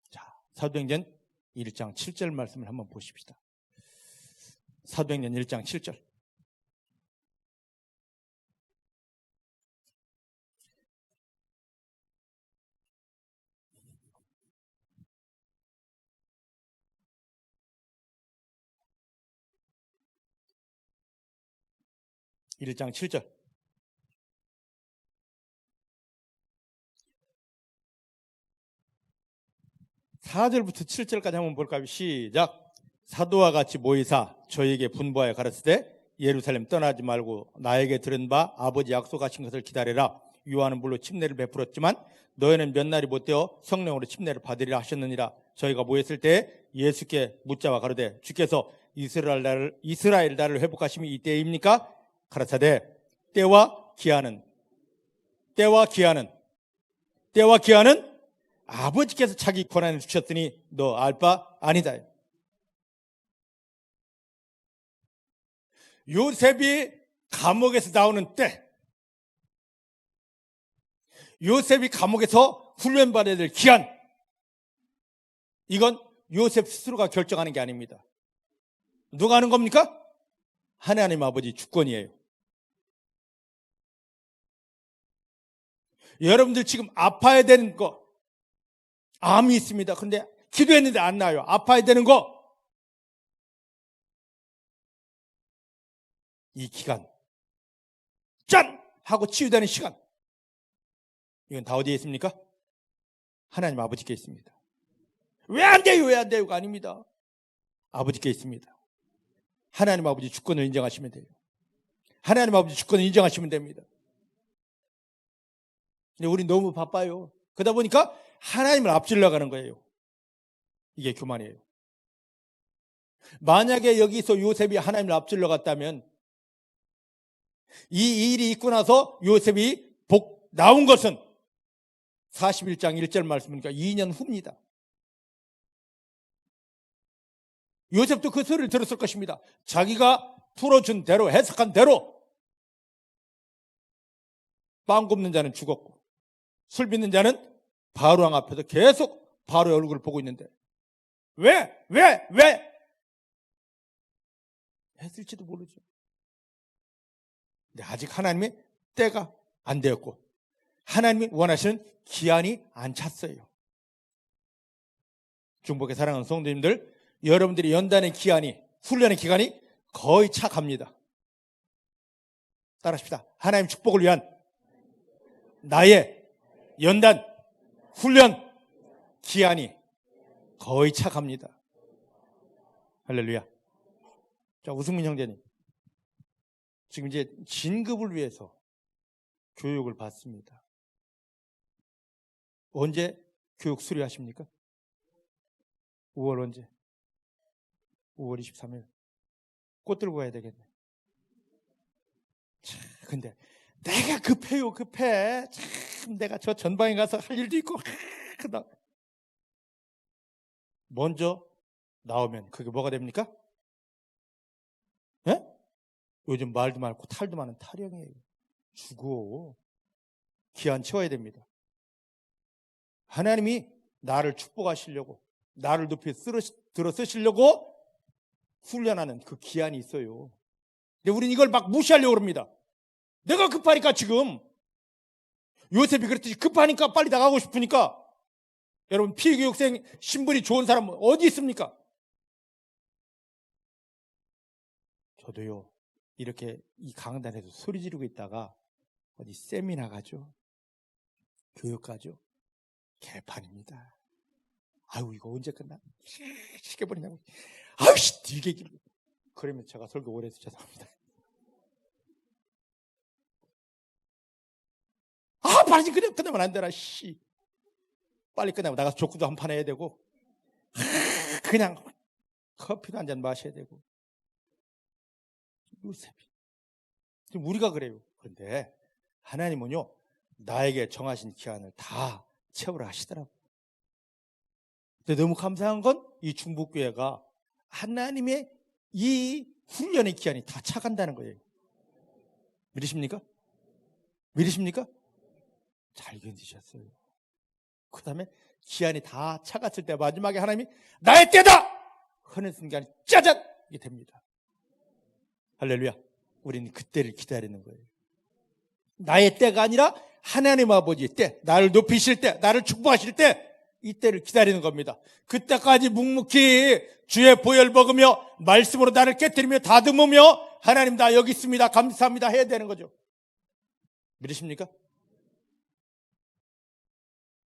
자, 사도행전 1장 7절 말씀을 한번 보십시다. 사도행전 1장 7절. (1장 7절) 4절부터 7절까지 한번 볼까요? 시작. 사도와 같이 모이사 저에게 분부하여 가르치되 예루살렘 떠나지 말고 나에게 들은 바 아버지 약속하신 것을 기다리라. 요한은 물론 침례를 베풀었지만 너희는 몇 날이 못되어 성령으로 침례를 받으리라 하셨느니라. 저희가 모였을 때 예수께 묻자와 가로되 주께서 이스라엘 나라를 회복하심이 이때입니까? 가라사대 때와 기한은 아버지께서 자기 권한을 주셨으니 너 알 바 아니다. 요셉이 감옥에서 나오는 때, 요셉이 감옥에서 훈련받아야 될 기한, 이건 요셉 스스로가 결정하는 게 아닙니다. 누가 하는 겁니까? 하나님 아버지 주권이에요. 여러분들 지금 아파야 되는 거, 암이 있습니다. 근데 기도했는데 안 나아요. 아파야 되는 거, 이 기간 짠! 하고 치유되는 시간, 이건 다 어디에 있습니까? 하나님 아버지께 있습니다. 왜 안 돼요가 아닙니다. 아버지께 있습니다. 하나님 아버지 주권을 인정하시면 돼요. 하나님 아버지 주권을 인정하시면 됩니다. 근데 우리 너무 바빠요. 그러다 보니까 하나님을 앞질러 가는 거예요. 이게 교만이에요. 만약에 여기서 요셉이 하나님을 앞질러 갔다면 이 일이 있고 나서 요셉이 나온 것은 41장 1절 말씀이니까 2년 후입니다. 요셉도 그 소리를 들었을 것입니다. 자기가 풀어준 대로, 해석한 대로 빵 굽는 자는 죽었고 술 빚는 자는 바로왕 앞에서 계속 바로의 얼굴을 보고 있는데 왜 했을지도 모르죠. 근데 아직 하나님의 때가 안 되었고 하나님이 원하시는 기한이 안 찼어요. 중복에 사랑하는 성도님들, 여러분들이 연단의 기한이, 훈련의 기간이 거의 차갑니다. 따라합시다. 하나님 축복을 위한 나의 연단, 훈련, 기한이 거의 차갑니다. 할렐루야. 자, 우승민 형제님, 지금 이제 진급을 위해서 교육을 받습니다. 언제 교육 수료하십니까? 5월 언제? 5월 23일. 꽃 들고 가야 되겠네. 참, 근데 내가 급해요, 급해. 참, 내가 저 전방에 가서 할 일도 있고. 먼저 나오면 그게 뭐가 됩니까? 예? 요즘 말도 많고 탈도 많은 탈영이에요. 죽어. 기한 채워야 됩니다. 하나님이 나를 축복하시려고, 나를 높이 들어 쓰시려고 훈련하는 그 기한이 있어요. 근데 우리는 이걸 막 무시하려고 합니다. 내가 급하니까 지금. 요셉이 그랬듯이 급하니까 빨리 나가고 싶으니까. 여러분, 피교육생 신분이 좋은 사람은 어디 있습니까? 저도요, 이렇게 이 강단에서 소리 지르고 있다가 어디 세미나 가죠, 교육 가죠, 개판입니다. 아유, 이거 언제 끝나? 시켜버리냐고. 아유, 이게 그러면 제가 설교 오래 해서 죄송합니다. 아, 빨리 끝내면 안 되나, 씨. 빨리 끝나고 나가서 족구도 한 판 해야 되고, 그냥 커피도 한 잔 마셔야 되고. 요셉이. 지금 우리가 그래요. 그런데 하나님은요, 나에게 정하신 기한을 다 채우라 하시더라고요. 근데 너무 감사한 건 이 중북교회가 하나님의 이 훈련의 기한이 다 차간다는 거예요. 믿으십니까? 믿으십니까? 잘 견디셨어요. 그 다음에 기한이 다 차갔을 때 마지막에 하나님이 나의 때다! 하는 순간 짜잔! 이게 됩니다. 할렐루야. 우리는 그때를 기다리는 거예요. 나의 때가 아니라 하나님 아버지의 때, 나를 높이실 때, 나를 축복하실 때, 이 때를 기다리는 겁니다. 그때까지 묵묵히 주의 보혈 먹으며 말씀으로 나를 깨뜨리며 다듬으며 하나님 나 여기 있습니다, 감사합니다 해야 되는 거죠. 믿으십니까?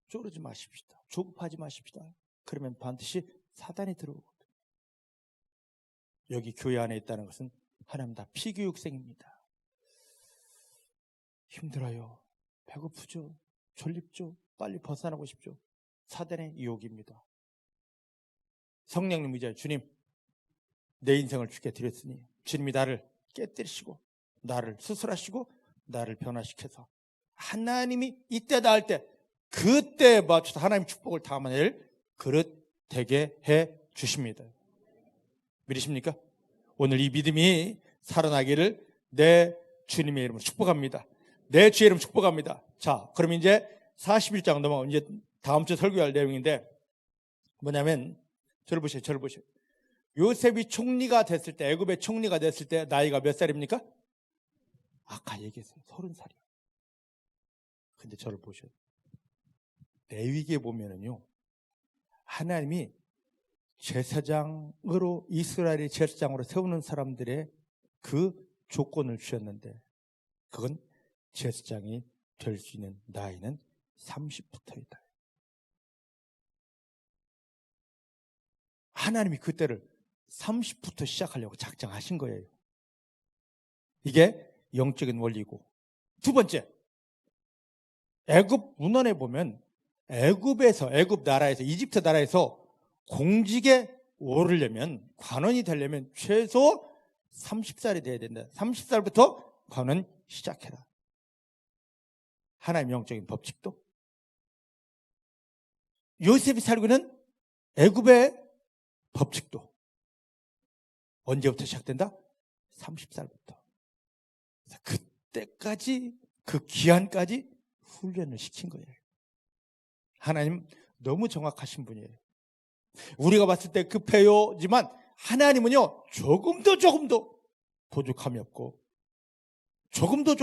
쪼르지 마십시다. 조급하지 마십시다. 그러면 반드시 사단이 들어오거든요. 여기 교회 안에 있다는 것은 하나님 다 피교육생입니다. 힘들어요. 배고프죠. 졸립죠. 빨리 벗어나고 싶죠. 사단의 유혹입니다. 성령님 의지하여 주님, 내 인생을 주께 드렸으니 주님이 나를 깨뜨리시고 나를 수술하시고 나를 변화시켜서 하나님이 이때다 할 때 그때에 맞춰서 하나님 축복을 담아낼 그릇 되게 해 주십니다. 믿으십니까? 오늘 이 믿음이 살아나기를 내 주님의 이름으로 축복합니다. 내 주의 이름 축복합니다. 자, 그럼 이제 41장 넘어가면 이제 다음 주 설교할 내용인데 뭐냐면 저를 보세요. 요셉이 총리가 됐을 때, 애굽의 총리가 됐을 때 나이가 몇 살입니까? 아까 얘기했어요. 30살이요. 근데 저를 보셔요. 레위기에 보면은요, 하나님이 제사장으로, 이스라엘의 제사장으로 세우는 사람들의 그 조건을 주셨는데 그건 제사장이 될 수 있는 나이는 30부터이다. 하나님이 그때를 30부터 시작하려고 작정하신 거예요. 이게 영적인 원리고, 두 번째, 애굽 문헌에 보면 애굽 나라에서, 이집트 나라에서 공직에 오르려면, 관원이 되려면 최소 30살이 돼야 된다. 30살부터 관원 시작해라. 하나님의 영적인 법칙도. 요셉이 살고 있는 애굽의 법칙도 언제부터 시작된다? 30살부터. 그때까지, 그 기한까지 훈련을 시킨 거예요. 하나님 너무 정확하신 분이에요. 우리가 봤을 때 급해요지만 하나님은요, 조금도 부족함이 없고 조금도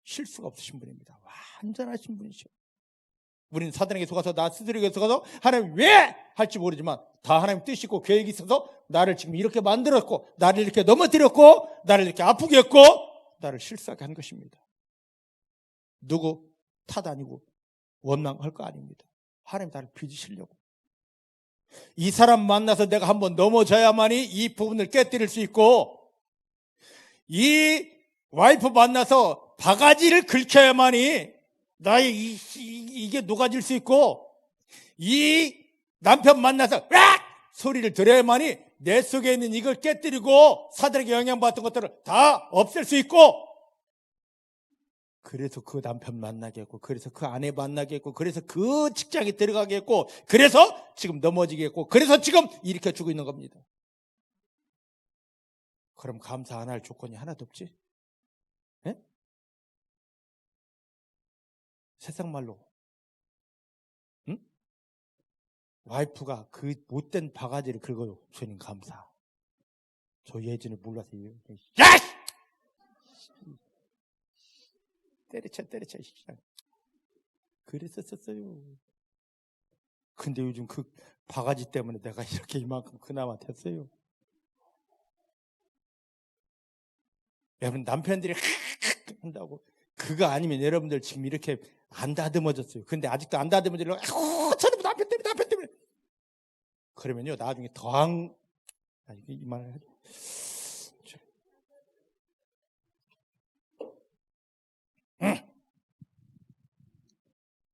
실수가 없으신 분입니다. 완전하신 분이죠. 우리는 사단에게 속아서 나 스스로에게 속아서 하나님 왜 할지 모르지만 다 하나님 뜻이 있고 계획이 있어서 나를 지금 이렇게 만들었고 나를 이렇게 넘어뜨렸고 나를 이렇게 아프게 했고 나를 실수하게 한 것입니다. 누구 탓 아니고 원망할 거 아닙니다. 하나님 나를 빚으시려고. 이 사람 만나서 내가 한번 넘어져야만이 이 부분을 깨뜨릴 수 있고 이 와이프 만나서 바가지를 긁혀야만이 나의 이게 녹아질 수 있고 이 남편 만나서 으악! 소리를 들어야만이 내 속에 있는 이걸 깨뜨리고 사단에게 영향받던 것들을 다 없앨 수 있고 그래서 그 남편 만나게 했고 그래서 그 아내 만나게 했고 그래서 그 직장에 들어가게 했고 그래서 지금 넘어지게 했고 그래서 지금 일으켜주고 있는 겁니다. 그럼 감사 안 할 조건이 하나도 없지? 네? 세상 말로 응? 와이프가 그 못된 바가지를 긁어요. 주님 감사. 저 예전에 몰라서 야! 때려쳐 그랬었어요. 근데 요즘 그 바가지 때문에 내가 이렇게 이만큼 그나마 됐어요. 여러분 남편들이 한다고 그거 아니면 여러분들 지금 이렇게 안 다듬어졌어요. 근데 아직도 안 다듬어지려고 저는 남편 때문에 그러면요 나중에 더한 이 말을 해도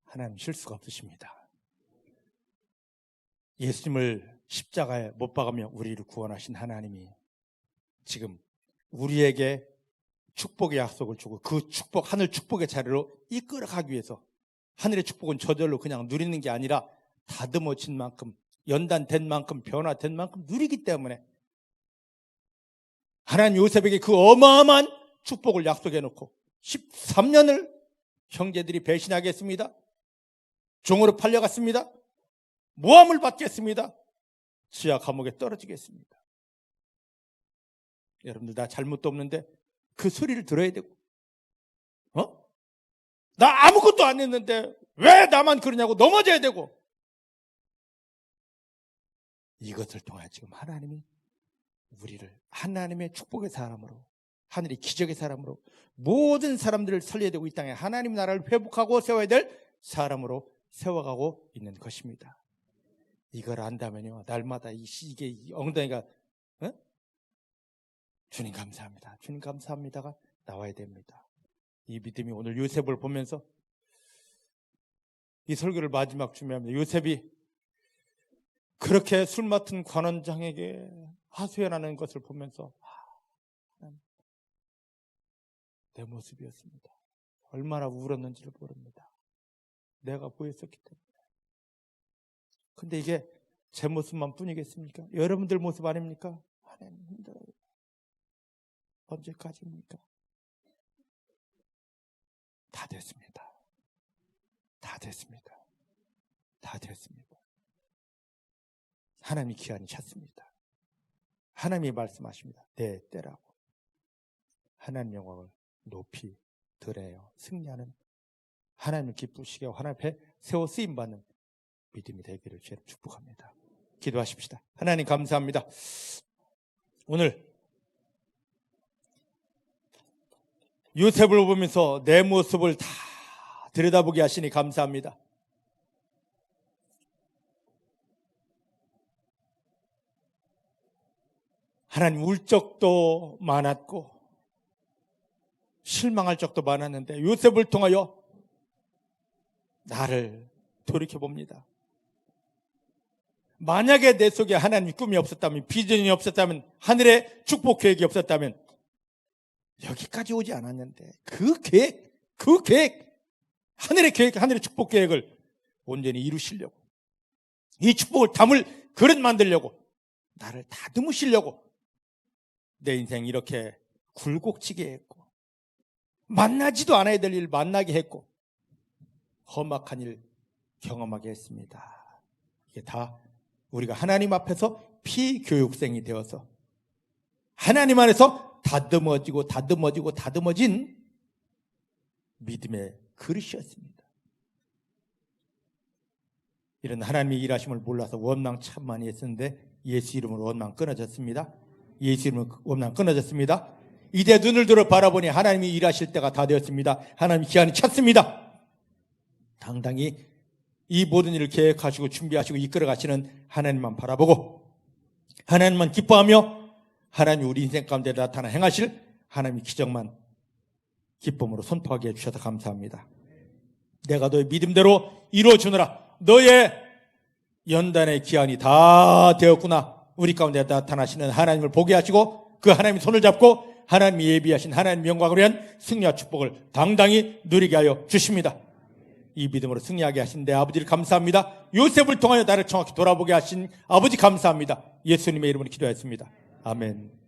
하나님 실수가 없으십니다. 예수님을 십자가에 못 박으며 우리를 구원하신 하나님이 지금 우리에게 축복의 약속을 주고 그 축복, 하늘 축복의 자리로 이끌어가기 위해서 하늘의 축복은 저절로 그냥 누리는 게 아니라 다듬어진 만큼 연단된 만큼 변화된 만큼 누리기 때문에 하나님 요셉에게 그 어마어마한 축복을 약속해 놓고 13년을 형제들이 배신하게 했습니다. 종으로 팔려갔습니다. 모함을 받겠습니다. 지하 감옥에 떨어지겠습니다. 여러분들 나 잘못도 없는데 그 소리를 들어야 되고 나 아무것도 안 했는데 왜 나만 그러냐고 넘어져야 되고 이것을 통해 지금 하나님이 우리를 하나님의 축복의 사람으로 하늘의 기적의 사람으로 모든 사람들을 살려야 되고 이 땅에 하나님 나라를 회복하고 세워야 될 사람으로 세워가고 있는 것입니다. 이걸 안다면요 날마다 이게 엉덩이가 주님 감사합니다. 주님 감사합니다가 나와야 됩니다. 이 믿음이 오늘 요셉을 보면서 이 설교를 마지막 준비합니다. 요셉이 그렇게 술 맡은 관원장에게 하소연하는 것을 보면서 내 모습이었습니다. 얼마나 울었는지를 모릅니다. 내가 보였었기 때문에. 근데 이게 제 모습만 뿐이겠습니까? 여러분들 모습 아닙니까? 하나님 힘들어요. 언제까지입니까? 다 됐습니다. 다 됐습니다. 다 됐습니다. 하나님이 기한이 찼습니다. 하나님이 말씀하십니다. 내 때라고. 하나님 영광을 높이 드려요. 승리하는 하나님을 기쁘시게 하고 하나님 앞에 세워 쓰임받는 믿음이 되기를 주님 축복합니다. 기도하십시다. 하나님 감사합니다. 오늘 요셉을 보면서 내 모습을 다 들여다보게 하시니 감사합니다. 하나님 울 적도 많았고 실망할 적도 많았는데 요셉을 통하여 나를 돌이켜봅니다. 만약에 내 속에 하나님의 꿈이 없었다면 비전이 없었다면 하늘의 축복 계획이 없었다면 여기까지 오지 않았는데 그 계획 하늘의 계획, 하늘의 축복 계획을 온전히 이루시려고 이 축복을 담을 그릇 만들려고 나를 다듬으시려고 내 인생 이렇게 굴곡지게 했고 만나지도 않아야 될 일 만나게 했고 험악한 일 경험하게 했습니다. 이게 다 우리가 하나님 앞에서 피교육생이 되어서 하나님 안에서 다듬어진 믿음의 그릇이었습니다. 이런 하나님의 일하심을 몰라서 원망 참 많이 했었는데 예수 이름으로 원망 끊어졌습니다. 예수 이름으로 원망 끊어졌습니다. 이제 눈을 들어 바라보니 하나님이 일하실 때가 다 되었습니다. 하나님 기한이 찼습니다. 당당히 이 모든 일을 계획하시고 준비하시고 이끌어 가시는 하나님만 바라보고 하나님만 기뻐하며 하나님이 우리 인생 가운데 나타나 행하실 하나님의 기적만 기쁨으로 선포하게 해주셔서 감사합니다. 내가 너의 믿음대로 이루어주느라 너의 연단의 기한이 다 되었구나. 우리 가운데 나타나시는 하나님을 보게 하시고 그 하나님의 손을 잡고 하나님이 예비하신 하나님 영광을 위한 승리와 축복을 당당히 누리게 하여 주십니다. 이 믿음으로 승리하게 하신 내 아버지를 감사합니다. 요셉을 통하여 나를 정확히 돌아보게 하신 아버지 감사합니다. 예수님의 이름으로 기도했습니다. 아멘.